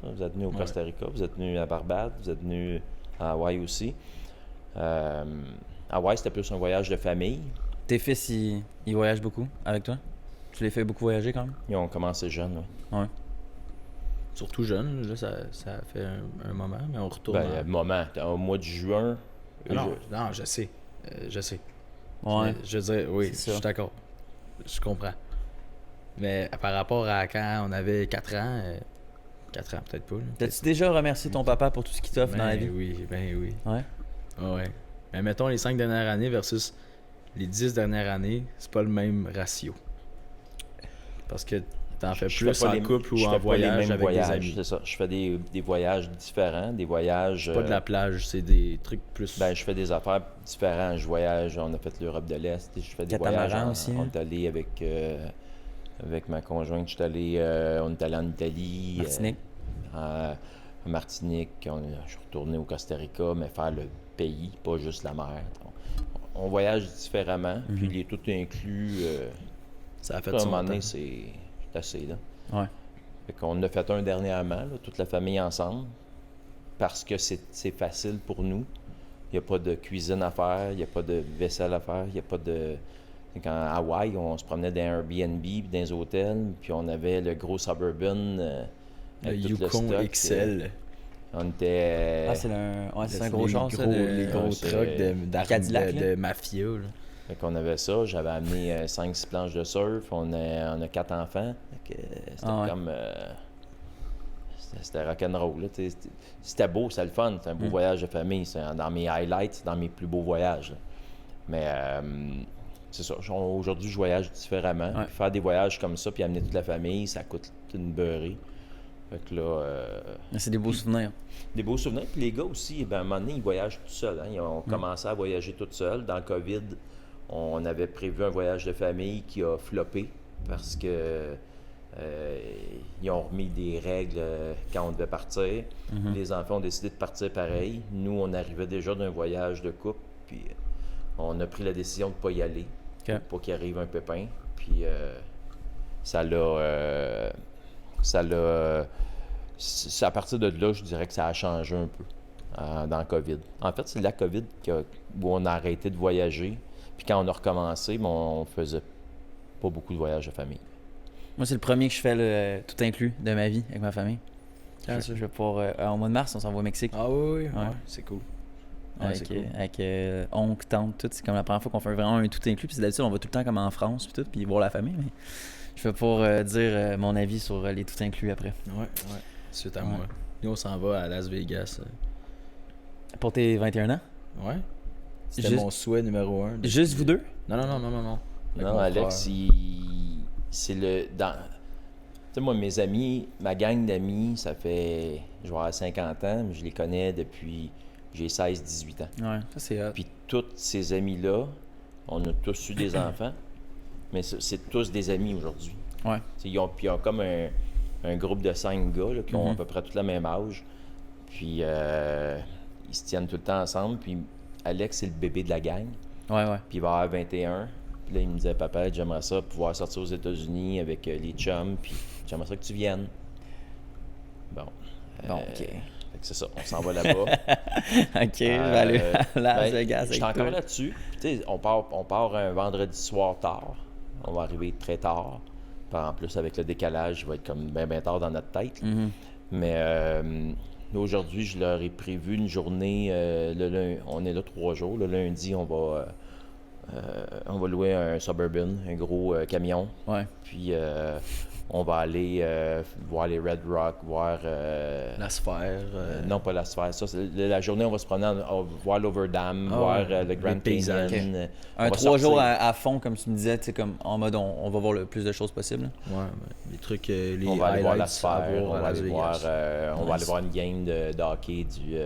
Vous êtes venus au Costa Rica, vous êtes venus à Barbade, vous êtes venus à Hawaï aussi. Hawaï, c'était plus un voyage de famille. Tes fils, ils voyagent beaucoup avec toi? Tu les fais beaucoup voyager quand même? Ils ont commencé jeunes, oui. Ouais. Surtout jeune, là, ça fait un moment, mais on retourne. Moment, au mois de juin. Non, je sais. Je sais. Ouais. Je veux dire, oui, C'est je ça. suis d'accord. Je comprends. Mais par rapport à quand on avait 4 ans, 4 ans peut-être pas. Là. T'as-tu déjà remercié ton papa pour tout ce qu'il t'offre dans la vie? Oui, ben oui. Ouais. Ah ouais. Mais mettons les 5 dernières années versus les 10 dernières années, c'est pas le même ratio. Parce que t'en fais Je plus fais pas en les- couple je ou fais en pas les voyage mêmes avec voyages, des amis. c'est ça. Je fais des voyages différents, des voyages... C'est pas de la plage, c'est des trucs plus... Ben, je fais des affaires différentes. Je voyage, on a fait l'Europe de l'Est. Je fais des Catamaran voyages. aussi, On hein? est allé avec ma conjointe. On est allé en Italie. Martinique. À Martinique. Je suis retourné au Costa Rica, mais faire le pays, pas juste la mer. On voyage différemment, puis il est tout inclus. ça a fait À un son moment temps. donné, c'est assez, là. Ouais. Fait qu'on en a fait un dernièrement, là, toute la famille ensemble, parce que c'est facile pour nous. Il n'y a pas de cuisine à faire, il n'y a pas de vaisselle à faire, il n'y a pas de... Quand à Hawaï, on se promenait dans un Airbnb, puis dans les hôtels, puis on avait le gros Suburban Le avec tout Yukon stock. XL. On était... Ah, c'est un gros char, ça. Les gros c'est- trucks Cadillac, de mafia. Là. Fait qu'on avait ça, j'avais amené 5-6 planches de surf, on a 4 enfants. Fait que c'était Ah ouais. comme... c'était rock'n'roll, là. C'était beau, c'était le fun, c'était un beau voyage de famille. C'est dans mes highlights, c'est dans mes plus beaux voyages. Là. Mais c'est ça, aujourd'hui je voyage différemment. Ouais. Puis faire des voyages comme ça, puis amener toute la famille, ça coûte une beurrée. Fait que là... C'est des beaux souvenirs. Des beaux souvenirs. Puis les gars aussi, ben, à un moment donné, ils voyagent tout seuls. Hein. Ils ont commencé à voyager tout seuls. Dans le COVID, on avait prévu un voyage de famille qui a floppé parce que ils ont remis des règles quand on devait partir. Les enfants ont décidé de partir pareil. Nous, on arrivait déjà d'un voyage de couple, puis on a pris la décision de ne pas y aller OK. pour qu'il arrive un pépin. Puis ça l'a... c'est à partir de là, je dirais que ça a changé un peu dans le COVID. En fait, c'est la COVID où on a arrêté de voyager. Puis quand on a recommencé, on faisait pas beaucoup de voyages de famille. Moi, c'est le premier que je fais tout inclus de ma vie avec ma famille. Je vais pouvoir, au mois de mars, on s'en va au Mexique. Ah oui, Ouais. c'est cool. Ouais, Avec, c'est cool. avec oncle, tante, tout. C'est comme la première fois qu'on fait vraiment un tout inclus. Puis d'habitude, on va tout le temps comme en France, puis tout, puis voir la famille. Mais je vais pouvoir dire mon avis sur les tout inclus après. Ouais. Suite à Ouais. moi. Nous, on s'en va à Las Vegas. Pour tes 21 ans? Ouais. C'était Juste- mon souhait numéro 1. Juste vous deux? Non. Avec Non, mon Alex, frère. c'est le... Tu sais, moi, mes amis, ma gang d'amis, ça fait... Je vais avoir 50 ans, mais je les connais depuis... J'ai 16-18 ans. Ouais, ça c'est hot. Puis tous ces amis-là, on a tous eu des enfants, mais c'est tous des amis aujourd'hui. Ouais. T'sais, ils ont comme un groupe de 5 gars là, qui ont à peu près tout le même âge. Puis ils se tiennent tout le temps ensemble. Puis Alex, c'est le bébé de la gang. Ouais. Puis il va avoir 21. Puis là, il me disait, papa, j'aimerais ça pouvoir sortir aux États-Unis avec les chums. Puis j'aimerais ça que tu viennes. Bon, OK. Fait que c'est ça, on s'en va là-bas. OK, je vais aller à Las Vegas. Je suis encore là-dessus. Tu sais, on part un vendredi soir tard. On va arriver très tard. Puis en plus, avec le décalage, il va être comme bien tard dans notre tête. Mais aujourd'hui, je leur ai prévu une journée. On est là 3 jours. Le lundi, on va louer un Suburban, un gros camion. Ouais. Puis on va aller voir les Red Rock, voir... La Sphère. Non, pas la Sphère. Ça, la journée, on va se promener, voir l'Overdam, voir le Grand Canyon. Okay. Un 3 jours à fond, comme tu me disais, comme en mode on va voir le plus de choses possible. Ouais, les trucs, les on va aller voir la highlights Sphère, à on va aller voir une game de hockey du...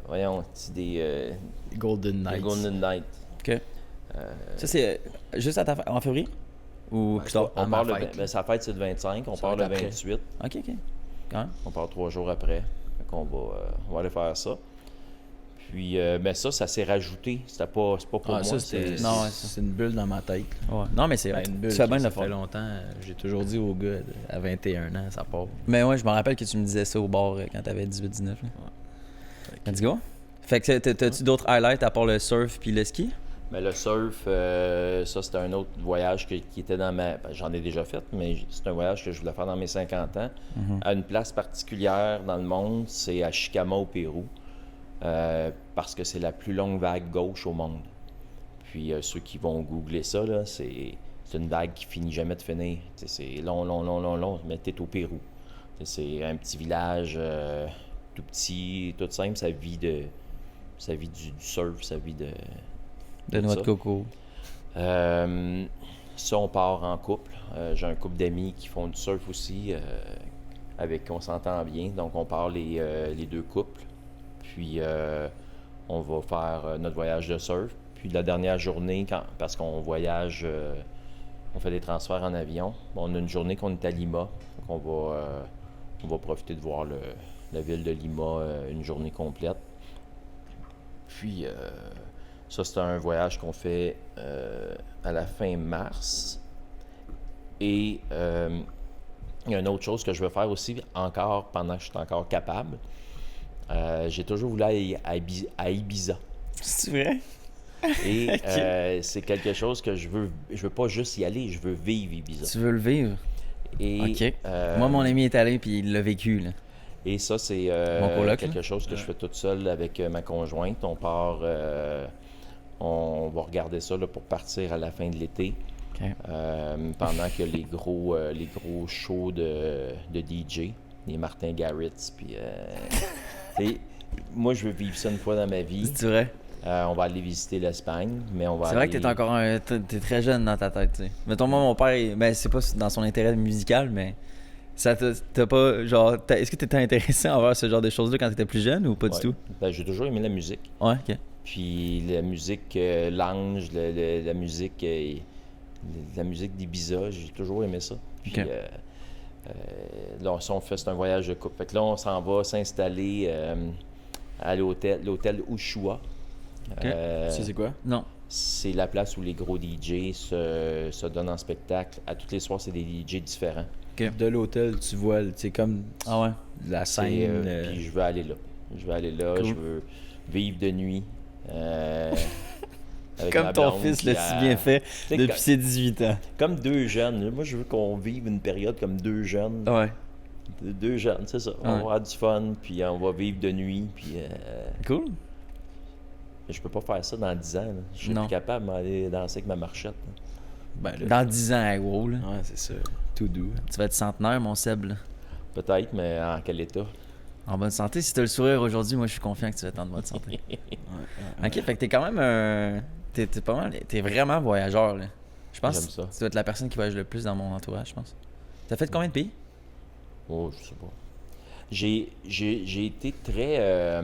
voyons, des... Golden Knights. Golden Knights. OK. Ça, c'est juste en février? Ou plus tard? On part sa fête, c'est le 25. On part le 28. OK. Quand même. On part 3 jours après. Donc on va aller faire ça. Puis, ça s'est rajouté. C'est pas pour moi. C'est une bulle dans ma tête. Ouais. Non, mais c'est une bulle. Ça fait Ça fait longtemps. J'ai toujours dit aux gars, à 21 ans, ça part. Mais ouais, je me rappelle que tu me disais ça au bar quand t'avais 18-19. Let's go. Fait que t'as-tu d'autres highlights à part le surf puis le ski? Mais le surf, ça, c'était un autre voyage qui était dans ma... j'en ai déjà fait, mais c'est un voyage que je voulais faire dans mes 50 ans. À une place particulière dans le monde, c'est à Chicama, au Pérou. Parce que c'est la plus longue vague gauche au monde. Puis ceux qui vont googler ça, là, c'est une vague qui finit jamais de finir. C'est long, mais t'es au Pérou. C'est un petit village tout petit, tout simple, ça vit du surf, ça vit de noix de coco. Ça, on part en couple. J'ai un couple d'amis qui font du surf aussi, avec qui on s'entend bien. Donc, on part les 2 couples. Puis, on va faire notre voyage de surf. Puis, la dernière journée, parce qu'on voyage, on fait des transferts en avion. On a une journée qu'on est à Lima. Donc, on va profiter de voir la ville de Lima une journée complète. Puis, ça, c'est un voyage qu'on fait à la fin mars. Et il y a une autre chose que je veux faire aussi, encore pendant que je suis encore capable. J'ai toujours voulu aller à Ibiza. C'est vrai? Et Okay. c'est quelque chose que je veux pas juste y aller, je veux vivre Ibiza. Tu veux le vivre? Et, OK. Moi, mon ami est allé puis il l'a vécu, là. Et ça, c'est quelque chose que je fais toute seule avec ma conjointe. On part... on va regarder ça là, pour partir à la fin de l'été. Okay. Pendant que les gros shows de DJ, les Martin Garrix, puis moi je veux vivre ça une fois dans ma vie. C'est vrai? On va aller visiter l'Espagne, mais on va C'est vrai que t'es très jeune dans ta tête, tu sais. Mettons, moi, mon père, c'est pas dans son intérêt musical, mais ça t'as pas, genre, est-ce que t'étais intéressé envers ce genre de choses-là quand t'étais plus jeune ou pas du tout? J'ai toujours aimé la musique. Ouais, OK. Puis la musique l'ange, la musique d'Ibiza, j'ai toujours aimé ça. Puis okay. là, on fait c'est un voyage de couple. Fait que là, on s'en va s'installer à l'hôtel Ushua. Okay. C'est quoi? Non. C'est la place où les gros DJ se donnent en spectacle. À tous les soirs, c'est des DJ différents. Okay. De l'hôtel, tu vois, c'est comme la scène. Puis je veux aller là. Cool. Je veux vivre de nuit. Comme ton fils l'a si bien fait depuis ses 18 ans. Comme 2 jeunes. Moi, je veux qu'on vive une période comme 2 jeunes. Ouais. 2 jeunes, c'est ça. On va avoir du fun, puis on va vivre de nuit. Puis, cool. Je peux pas faire ça dans 10 ans. Là. Je suis plus capable d'aller danser avec ma marchette. Ben, dans 10 ans, wow, là. Ouais, c'est ça. Tout doux. Tu vas être centenaire, mon Seb, là. Peut-être, mais en quel état? En bonne santé. Si t'as le sourire aujourd'hui, moi, je suis confiant que tu vas être en bonne santé. OK, fait que t'es quand même t'es vraiment voyageur, là. Je pense que tu dois être la personne qui voyage le plus dans mon entourage, je pense. T'as fait combien de pays? Oh, je sais pas. J'ai été très...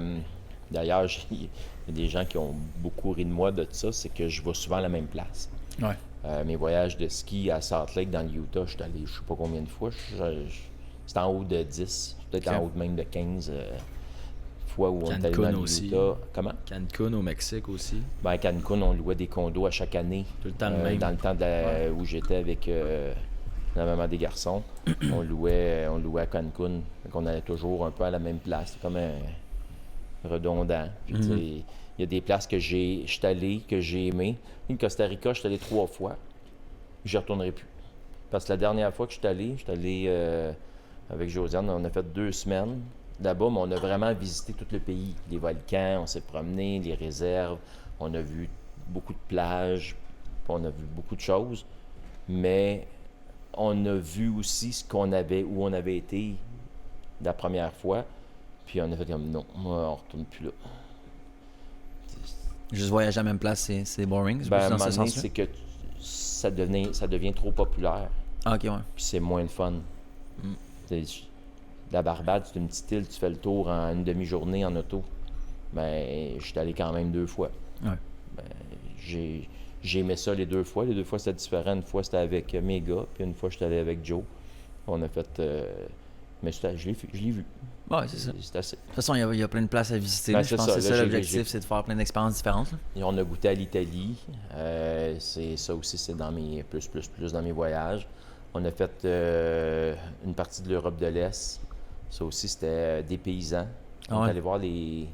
D'ailleurs, il y a des gens qui ont beaucoup ri de moi de ça, c'est que je vais souvent à la même place. Ouais. Mes voyages de ski à Salt Lake, dans le Utah, je suis allé je sais pas combien de fois. C'était en haut de 10, peut-être en haut de même de 15 fois où on est allé dans le aussi. Utah. Comment? Cancun au Mexique aussi. Ben, à Cancun, on louait des condos à chaque année. Tout le temps le même. Dans le temps où j'étais avec la maman des garçons, on louait à Cancun. Donc on allait toujours un peu à la même place. C'est comme un redondant. Puis, tu sais, il y a des places que je suis allé, que j'ai aimé. Une Costa Rica, je suis allé 3 fois. Je ne retournerai plus. Parce que la dernière fois que je suis allé avec Josiane, on a fait 2 semaines là-bas, mais on a vraiment visité tout le pays. Les volcans, on s'est promené, les réserves, on a vu beaucoup de plages, on a vu beaucoup de choses, mais on a vu aussi où on avait été la première fois, puis on a fait comme non, moi, on retourne plus là. Juste voyager à la même place, c'est boring. Ben, à un moment donné, c'est que ça devient trop populaire. Ah, ok, ouais. Puis c'est moins le fun. La Barbade, c'est une petite île, tu fais le tour en une demi-journée en auto. Ben, je suis allé quand même 2 fois. Ouais. Ben, j'ai aimé ça les 2 fois. Les 2 fois, c'était différent. Une fois, c'était avec mes gars, puis une fois, j'étais allé avec Joe. On a fait... mais je l'ai vu. Ouais, c'est ça. C'est assez. De toute façon, il y a plein de places à visiter. Ben, Je pense que c'est ça Là, l'objectif, c'est de faire plein d'expériences différentes. Là. Et on a goûté à l'Italie. C'est ça aussi, c'est dans mes plus dans mes voyages. On a fait une partie de l'Europe de l'Est. Ça aussi, c'était des paysans. On est allé voir les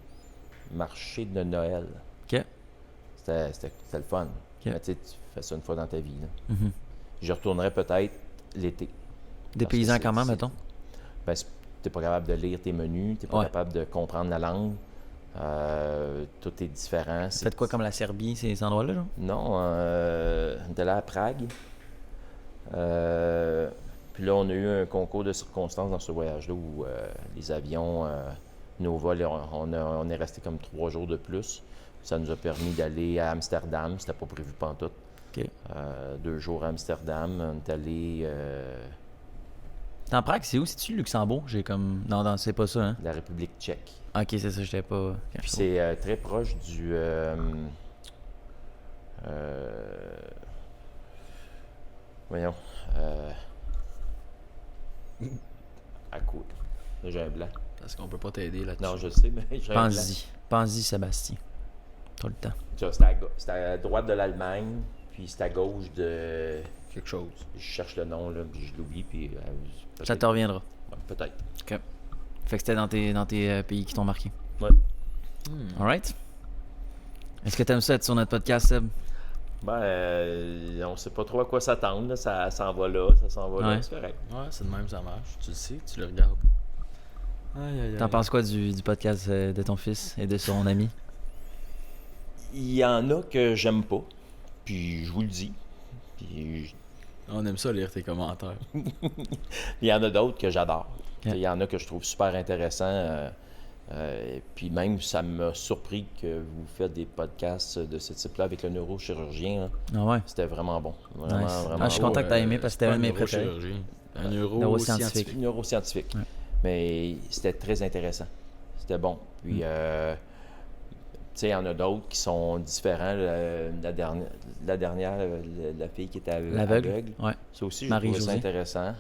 marchés de Noël. OK. C'était le fun. Okay. Mais tu sais, tu fais ça une fois dans ta vie. Là. Mm-hmm. Je retournerais peut-être l'été. Des paysans comment, mettons? Ben, t'es pas capable de lire tes menus, t'es pas capable de comprendre la langue. Tout est différent. Faites quoi comme la Serbie, ces endroits-là? Genre? Non, on était là à Prague. Puis là, on a eu un concours de circonstances dans ce voyage-là où les avions, nos vols, on est resté comme 3 jours de plus. Ça nous a permis d'aller à Amsterdam. C'était pas prévu pantoute. OK. 2 jours à Amsterdam. On est allé... En Prague, c'est où? C'est-tu le Luxembourg? J'ai comme... Non, c'est pas ça, hein? La République tchèque. OK, c'est ça, j'étais pas... Puis c'est très proche du... voyons. À côté. Là, j'ai un blanc. Parce qu'on peut pas t'aider là-dessus. Non, je sais, mais j'ai un blanc. Pense-y, Sébastien. Tout le temps. C'était à droite de l'Allemagne, puis c'était à gauche de... Quelque chose. Je cherche le nom, là, puis je l'oublie, puis... Ça te reviendra. Ouais, peut-être. OK. Fait que c'était dans tes pays qui t'ont marqué. Ouais. Alright. Est-ce que t'aimes ça être sur notre podcast, Seb? Ben, on sait pas trop à quoi s'attendre, là. Ça s'en va là, ça s'en va là, c'est correct. Ouais, c'est de même, ça marche. Tu le sais, tu le regardes. T'en penses quoi du podcast de ton fils et de son ami? Il y en a que j'aime pas, puis je vous le dis. Puis on aime ça lire tes commentaires. il y en a d'autres que j'adore. Yeah. Il y en a que je trouve super intéressants. Puis même, ça m'a surpris que vous faites des podcasts de ce type-là avec le neurochirurgien. Là. Ah ouais? C'était vraiment bon. Vraiment, Nice. vraiment Je suis content que tu aies aimé parce que c'était un de mes préférés. Un neuroscientifique. Neuroscientifique. Ouais. Mais c'était très intéressant. C'était bon. Puis, tu sais, il y en a d'autres qui sont différents. La dernière, la fille qui était aveugle. Ouais. Ça aussi, je trouvais ça intéressant.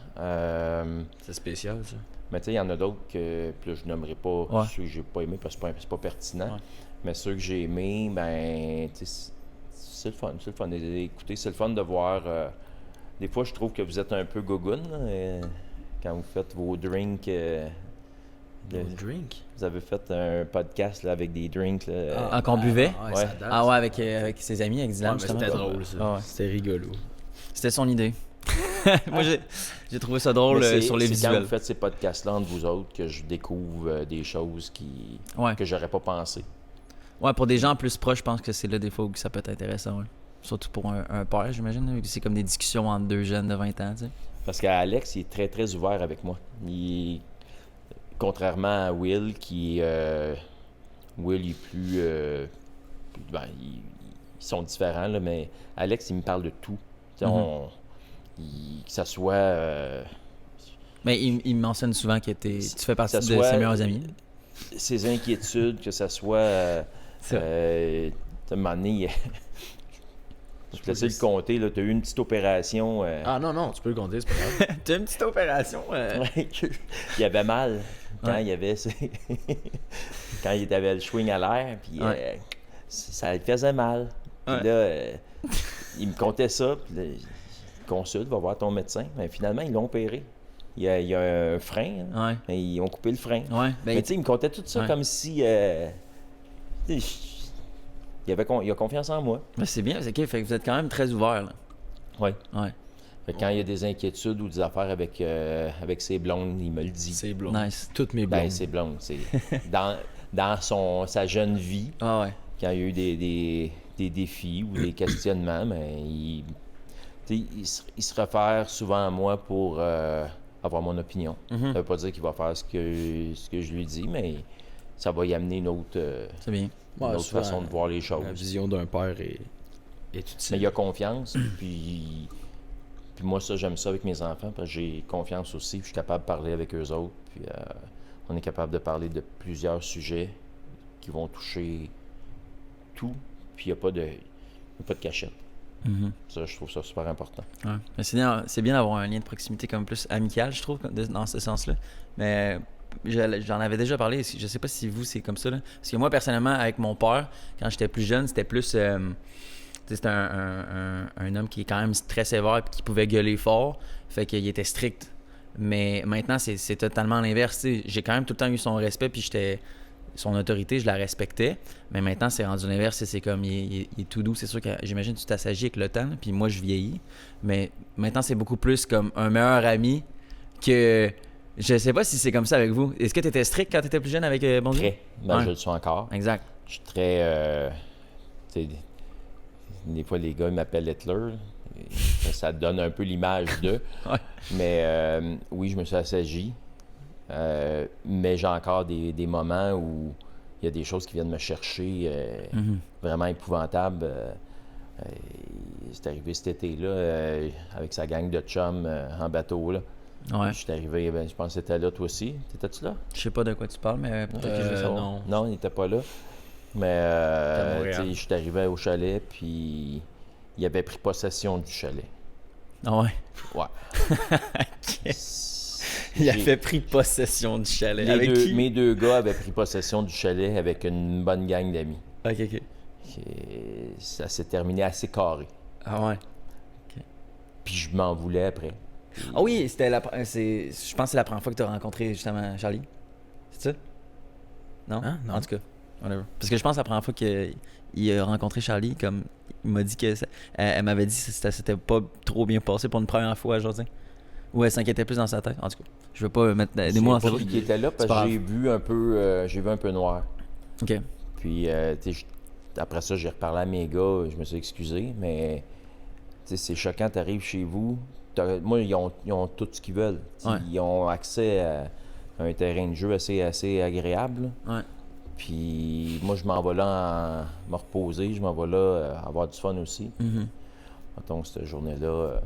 C'est spécial, ça. Mais tu sais, il y en a d'autres que puis là, je nommerai pas ceux que j'ai pas aimés parce que c'est pas pertinent. Ouais. Mais ceux que j'ai aimés, ben, tu sais, c'est le fun. C'est le fun d'écouter. C'est le fun de voir. Des fois, je trouve que vous êtes un peu gogoune quand vous faites vos drinks. Vous avez fait un podcast là, avec des drinks. Là, qu'on buvait? Ouais. Avec ses amis, avec Dylan. C'était drôle, ça. C'était rigolo. C'était son idée. Moi, j'ai trouvé ça drôle sur les visuels. C'est quand vous faites ces podcasts-là entre vous autres que je découvre des choses que j'aurais pas pensé. Ouais, pour des gens plus proches, je pense que c'est là des fois où ça peut être intéressant. Ouais. Surtout pour un père, j'imagine. C'est comme des discussions entre 2 jeunes de 20 ans. Tu sais. Parce qu'Alex, il est très, très ouvert avec moi. Contrairement à Will, Will est plus... ils sont différents, là, mais Alex, il me parle de tout. Que ça soit... Mais il mentionne souvent que tu fais partie de ses meilleurs amis. ses inquiétudes, que ça soit... à un moment donné, je vais te laisser le compter, tu as eu une petite opération... Ah non, tu peux le compter, c'est pas grave. Tu as une petite opération. Il avait mal quand il y avait... quand il avait le swing à l'air, puis ça lui faisait mal. Puis là, il me contait ça, puis là, consulte, va voir ton médecin. Mais finalement, ils l'ont opéré. Il y a un frein, hein, mais ils ont coupé le frein. Mais tu sais, il me contait tout ça comme si... il a confiance en moi. Mais c'est bien, c'est OK. Fait que vous êtes quand même très ouvert. Là. Oui. Fait que quand il y a des inquiétudes ou des affaires avec ses blondes, il me le dit. Ses blondes. Nice. Toutes mes blondes. Ben, ses blondes. C'est dans sa jeune vie, quand il y a eu des défis ou des questionnements, mais il se réfère souvent à moi pour avoir mon opinion. Ça veut pas dire qu'il va faire ce que je lui dis, mais ça va y amener une autre façon de voir les choses. La vision d'un père est utile. Mais il y a confiance, puis moi, ça, j'aime ça avec mes enfants, parce que j'ai confiance aussi, puis je suis capable de parler avec eux autres, puis on est capable de parler de plusieurs sujets qui vont toucher tout, puis il n'y a pas de cachette. Ça, je trouve ça super important. Ouais. Mais c'est bien d'avoir un lien de proximité comme plus amical, je trouve, dans ce sens-là. Mais j'en avais déjà parlé, je sais pas si vous, c'est comme ça. Là. Parce que moi, personnellement, avec mon père, quand j'étais plus jeune, c'était plus... c'était un homme qui est quand même très sévère et qui pouvait gueuler fort. Fait qu'il était strict. Mais maintenant, c'est totalement l'inverse. J'ai quand même tout le temps eu son respect, puis son autorité, je la respectais. Mais maintenant, c'est rendu l'inverse. C'est comme, il est tout doux. C'est sûr que j'imagine que tu t'assagis avec le temps, là, puis moi, je vieillis. Mais maintenant, c'est beaucoup plus comme un meilleur ami que... Je sais pas si c'est comme ça avec vous. Est-ce que tu étais strict quand tu étais plus jeune avec Bonjour? Très. Je le suis encore. Exact. Je suis très... des fois, les gars ils m'appellent Hitler. Ça donne un peu l'image d'eux. Mais oui, je me suis assagi. Mais j'ai encore des moments où il y a des choses qui viennent me chercher vraiment épouvantables. C'est arrivé cet été-là avec sa gang de chums en bateau. Là. Je suis arrivé, je pense que c'était là toi aussi. T'étais-tu là? Je sais pas de quoi tu parles, mais peut-être que je vais savoir. Non, il n'était pas là. Mais je suis arrivé au chalet, puis il avait pris possession du chalet. Ah ouais? Ouais. Okay. Il avait pris possession du chalet. Mes deux gars avaient pris possession du chalet avec une bonne gang d'amis. OK. Ça s'est terminé assez carré. Ah ouais? Okay. Puis je m'en voulais après. Ah oui, je pense que c'est la première fois que tu as rencontré justement Charlie. C'est ça? Non? Hein? Non. En tout cas, whatever. Parce que je pense que la première fois qu'il a rencontré Charlie, comme il m'a dit que elle m'avait dit que ça s'était pas trop bien passé pour une première fois, genre, ou elle s'inquiétait plus dans sa tête. En tout cas, je veux pas mettre des mots en fait. Qui était là parce que j'ai vu un peu noir. OK. Puis après ça, j'ai reparlé à mes gars, je me suis excusé, mais c'est choquant, t'arrives chez vous. Moi, ils ont tout ce qu'ils veulent. Ouais. Ils ont accès à un terrain de jeu assez agréable. Ouais. Puis moi, je m'en vais là me reposer, je m'en vais là avoir du fun aussi. Donc, cette journée-là...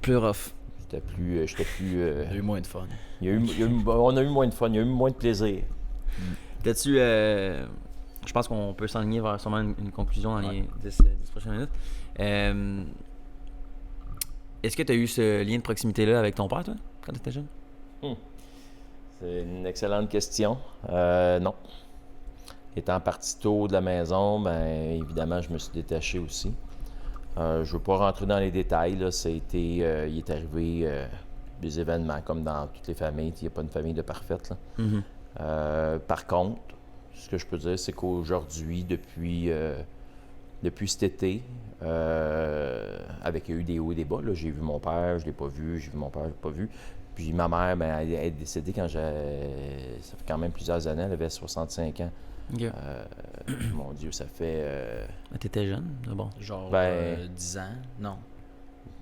plus rough. J'étais plus... Il y a eu moins de fun. On a eu moins de fun, il y a eu moins de plaisir. T'as-tu... je pense qu'on peut s'enligner vers sûrement une conclusion dans les 10 prochaines minutes. Est-ce que tu as eu ce lien de proximité-là avec ton père, toi, quand tu étais jeune? C'est une excellente question. Non. Étant parti tôt de la maison, ben évidemment, je me suis détaché aussi. Je ne veux pas rentrer dans les détails. Là. Il est arrivé des événements comme dans toutes les familles. Il n'y a pas une famille de parfaite. Là. Par contre, ce que je peux dire, c'est qu'aujourd'hui, depuis cet été, il y a eu des hauts et des bas. Là. J'ai vu mon père, je ne l'ai pas vu. J'ai vu mon père, je ne l'ai pas vu. Puis ma mère, ben, elle est décédée ça fait quand même plusieurs années. Elle avait 65 ans. Okay. Mon Dieu, ça fait... T'étais jeune, bon. Genre 10 ans? Non.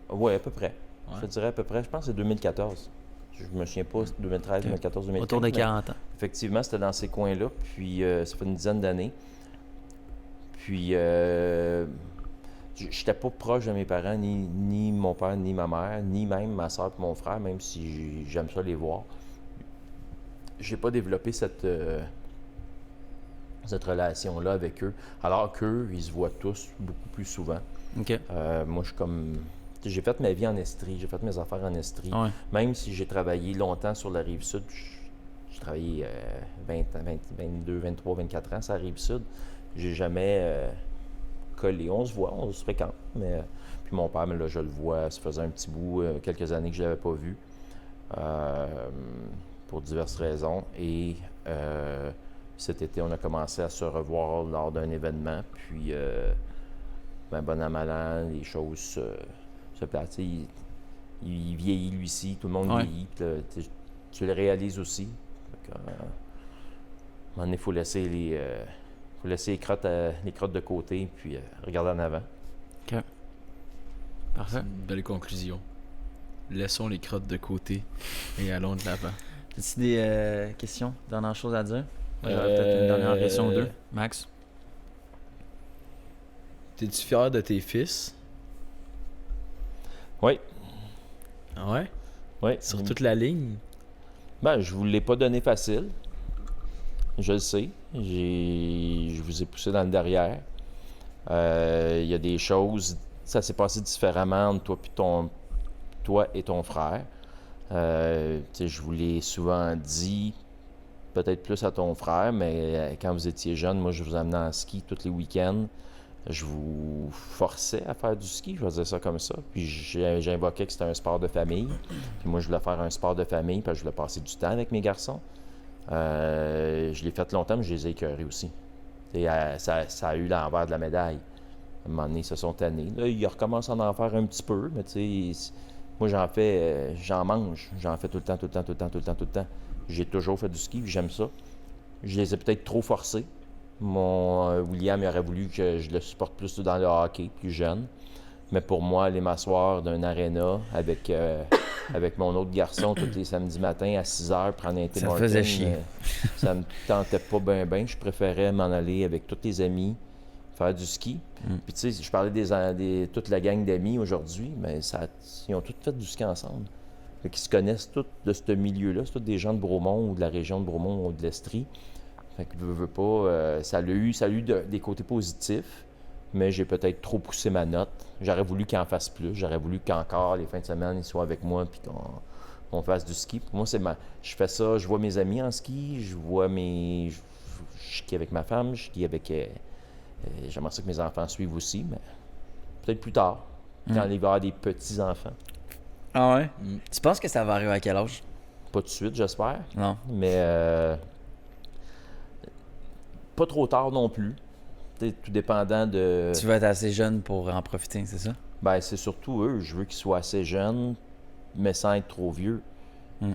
Oui, à peu près. Ouais. Je te dirais à peu près. Je pense que c'est 2014. Je me souviens pas, 2013, 2014, 2015. Autour de 40 ans. Effectivement, c'était dans ces coins-là. Puis ça fait une dizaine d'années. Puis j'étais pas proche de mes parents, ni mon père, ni ma mère, ni même ma soeur et mon frère, même si j'aime ça les voir. j'ai pas développé cette relation-là avec eux. Alors qu'eux, ils se voient tous beaucoup plus souvent. OK. Moi, je suis comme... J'ai fait ma vie en Estrie, j'ai fait mes affaires en Estrie. Ouais. Même si j'ai travaillé longtemps sur la Rive-Sud, j'ai travaillé 22, 23, 24 ans sur la Rive-Sud. J'ai jamais collé. On se voit, on se fréquente. Mais, puis mon père, là, je le vois, ça faisait un petit bout, quelques années que je ne l'avais pas vu. Pour diverses raisons. Et cet été, on a commencé à se revoir lors d'un événement. Puis, bon an, mal an, les choses se placent. Il vieillit, lui aussi. Tout le monde vieillit. Puis, tu le réalises aussi. Donc, à un moment donné, il faut laisser les crottes de côté, puis regarder en avant. OK. Parfait. Une belle conclusion. Laissons les crottes de côté et allons de l'avant. As-tu des questions, dernière chose à dire? Moi, j'aurais peut-être une dernière question ou deux. Max? T'es-tu fier de tes fils? Oui. Ah ouais? Oui. Sur toute la ligne? Ben, je vous l'ai pas donné facile. Je le sais. Je vous ai poussé dans le derrière. Il y a des choses... Ça s'est passé différemment entre toi et ton frère. Je vous l'ai souvent dit, peut-être plus à ton frère, mais quand vous étiez jeune, moi, je vous amenais en ski tous les week-ends. Je vous forçais à faire du ski, je vais dire ça comme ça. Puis j'invoquais que c'était un sport de famille. Puis moi, je voulais faire un sport de famille, puis je voulais passer du temps avec mes garçons. Je l'ai fait longtemps, mais je les ai écœurés aussi. Ça a eu l'envers de la médaille. À un moment donné, ils se sont tannés. Là, ils recommencent à en faire un petit peu, mais tu sais, moi, j'en mange. J'en fais tout le temps. J'ai toujours fait du ski, j'aime ça. Je les ai peut-être trop forcés. Mon William, il aurait voulu que je le supporte plus dans le hockey, plus jeune. Mais pour moi, aller m'asseoir d'un aréna avec mon autre garçon tous les samedis matins à 6h, prendre un thé Ça Martin, faisait chier. ça me tentait pas bien. Je préférais m'en aller avec tous les amis, faire du ski. Puis tu sais, je parlais de toute la gang d'amis aujourd'hui, mais ils ont tous fait du ski ensemble. Fait qu'ils se connaissent tous de ce milieu-là. C'est tous des gens de Bromont ou de la région de Bromont ou de l'Estrie. Fait que veux pas, ça a eu des côtés positifs, mais j'ai peut-être trop poussé ma note. J'aurais voulu qu'il en fasse plus. J'aurais voulu qu'encore les fins de semaine, ils soient avec moi puis qu'on fasse du ski. Pour moi, je fais ça, je vois mes amis en ski, je skie avec ma femme, je skie avec... j'aimerais ça que mes enfants suivent aussi, mais peut-être plus tard, quand il va y avoir des petits-enfants. Ah ouais? Tu penses que ça va arriver à quel âge? Pas tout de suite, j'espère. Non. Mais pas trop tard non plus. Tout dépendant de... Tu vas être assez jeune pour en profiter, c'est ça? Ben, c'est surtout eux. Je veux qu'ils soient assez jeunes, mais sans être trop vieux.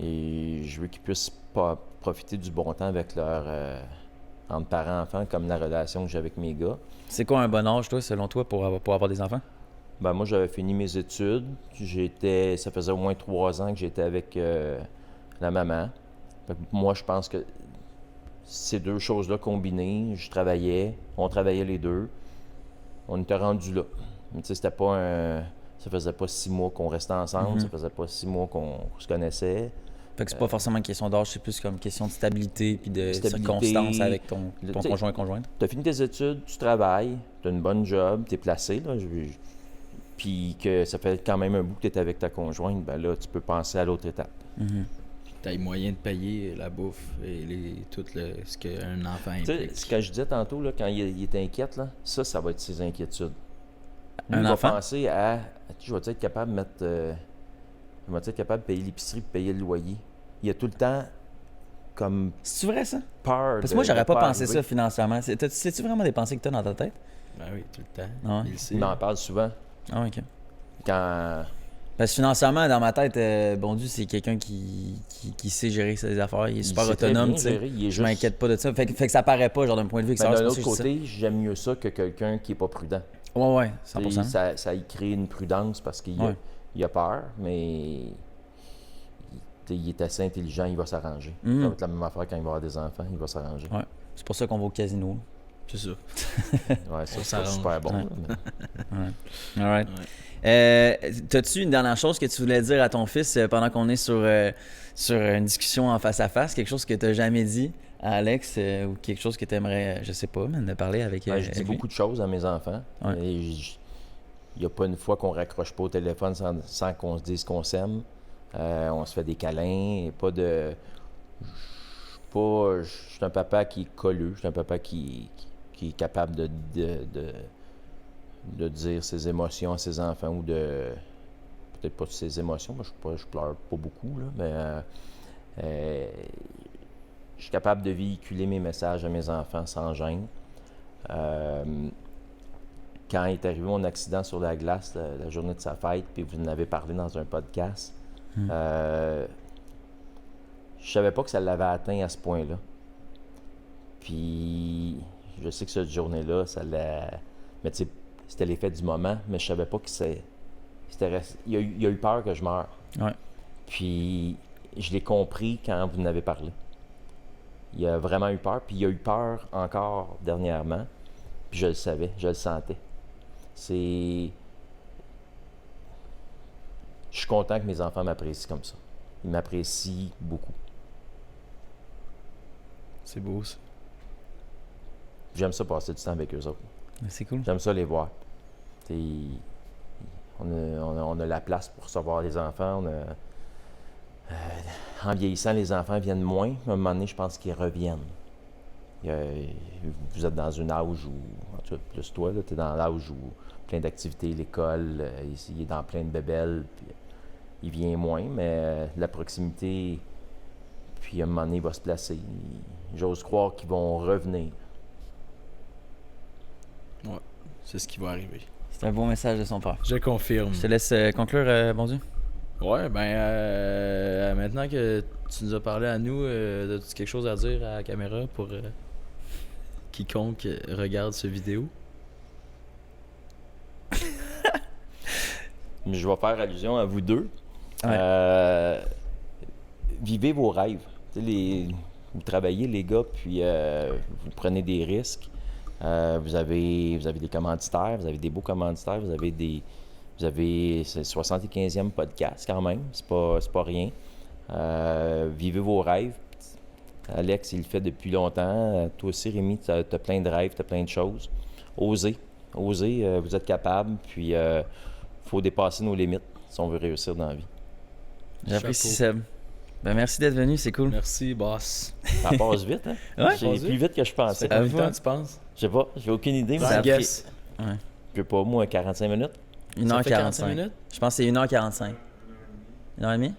Et je veux qu'ils puissent pas profiter du bon temps avec entre parents-enfants, comme la relation que j'ai avec mes gars. C'est quoi un bon âge, toi, selon toi, pour avoir des enfants? Ben, moi, j'avais fini mes études. Ça faisait au moins 3 ans que j'étais avec la maman. Fait que moi, je pense que ces deux choses-là combinées, on travaillait les deux. On était rendus là. Mais tu sais, c'était pas ça faisait pas 6 mois qu'on restait ensemble, ça faisait pas 6 mois qu'on se connaissait. Fait que c'est pas forcément une question d'âge, c'est plus comme une question de stabilité puis de circonstances avec ton conjoint-conjointe. Tu as fini tes études, tu travailles, tu as une bonne job, tu es placé, là, puis que ça fait quand même un bout que tu es avec ta conjointe, ben là, tu peux penser à l'autre étape. T'as moyen de payer la bouffe et tout ce qu'un enfant implique. Ce que je disais tantôt, là, quand il est inquiète, là, ça va être ses inquiétudes. Un il va enfant? penser à... Je vais être capable de mettre... je vais être capable de payer l'épicerie et payer le loyer. Il y a tout le temps comme C'est-tu vrai, ça? peur. Parce que moi, j'aurais pas pensé arriver. ça financièrement. C'est-tu vraiment des pensées que t'as dans ta tête? Ben oui, tout le temps. Ouais. Il le sait. Il m'en parle souvent. Ah, ok. Quand... Parce que financièrement, dans ma tête, bon Dieu, c'est quelqu'un qui sait gérer ses affaires. Il est super sait très autonome, bien tu sais. gérer, il est Je juste- m'inquiète pas de ça. Fait que ça paraît pas, genre d'un point de vue Ben, extérieur. d'un c'est pour autre ça que je dis côté, j'aime mieux ça que quelqu'un qui est pas prudent. ça. Ouais, Tu sais, 100%. ça y crée une prudence parce qu'il Ouais. il a peur, mais il est assez intelligent, il va s'arranger. Mhm. Ça va être la même affaire quand il va avoir des enfants, il va s'arranger. Ouais. C'est pour ça qu'on va au casino. C'est ça. Ouais, ça, c'est super bon. All right. T'as-tu une dernière chose que tu voulais dire à ton fils pendant qu'on est sur une discussion en face à face? Quelque chose que t'as jamais dit à Alex ou quelque chose que t'aimerais, je sais pas, de parler avec Je dis beaucoup de choses à mes enfants. Ouais. Il n'y a pas une fois qu'on raccroche pas au téléphone sans qu'on se dise qu'on s'aime. On se fait des câlins. Pas de... Je suis un papa qui est colleux. Je suis un papa qui est capable de dire ses émotions à ses enfants ou de... Peut-être pas ses émotions. Moi, je pleure pas beaucoup, là, mais... je suis capable de véhiculer mes messages à mes enfants sans gêne. Quand est arrivé mon accident sur la glace, la journée de sa fête, puis vous en avez parlé dans un podcast, je savais pas que ça l'avait atteint à ce point-là. Puis, je sais que cette journée-là, ça l'a... Mais tu sais, c'était l'effet du moment, mais je savais pas que c'était... Il a eu peur que je meure. Ouais. Puis, je l'ai compris quand vous en avez parlé. Il a vraiment eu peur, puis il a eu peur encore dernièrement. Puis je le savais, je le sentais. Je suis content que mes enfants m'apprécient comme ça. Ils m'apprécient beaucoup. C'est beau, ça. J'aime ça passer du temps avec eux autres. C'est cool. J'aime ça les voir. On a la place pour recevoir les enfants. En vieillissant, les enfants viennent moins. À un moment donné, je pense qu'ils reviennent. Vous êtes dans un âge où, en tout cas, plus toi, tu es dans l'âge où plein d'activités, l'école, il est dans plein de bébelles, puis il vient moins, mais la proximité, puis à un moment donné, il va se placer. J'ose croire qu'ils vont revenir. Ouais, c'est ce qui va arriver. C'est un beau message de son père. Je confirme. Je te laisse conclure, bon Dieu. Ouais, maintenant que tu nous as parlé à nous, as-tu quelque chose à dire à la caméra pour quiconque regarde cette vidéo? Je vais faire allusion à vous deux. Ouais. Vivez vos rêves. Vous travaillez, les gars, puis vous prenez des risques. Vous avez des commanditaires, vous avez des beaux commanditaires, vous avez c'est le 75e podcast quand même, c'est pas rien. Vivez vos rêves. Alex, il le fait depuis longtemps. Toi aussi, Rémi, tu as plein de rêves, tu as plein de choses. Osez, vous êtes capable, puis faut dépasser nos limites si on veut réussir dans la vie. J'apprécie, Seb. Merci d'être venu, c'est cool. Merci, boss. Ça passe vite, hein? Ouais. J'ai plus vite que je pensais. Combien de temps tu penses? Je sais pas, j'ai aucune idée. Mais Ça a guess. Ouais. je sais pas, moi, 45 minutes. Ça fait 45 1h45. minutes? Je pense que c'est 1h45. 1h30?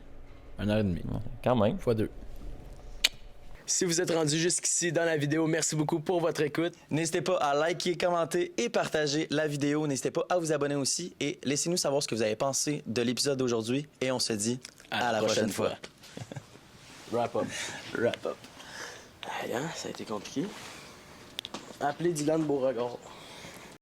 1h30. Quand même. Fois 2. Si vous êtes rendu jusqu'ici dans la vidéo, merci beaucoup pour votre écoute. N'hésitez pas à liker, commenter et partager la vidéo. N'hésitez pas à vous abonner aussi et laissez-nous savoir ce que vous avez pensé de l'épisode d'aujourd'hui. Et on se dit à la prochaine fois. Wrap up. Wrap up. Ça a été compliqué. Appelez Dylan Beauregard.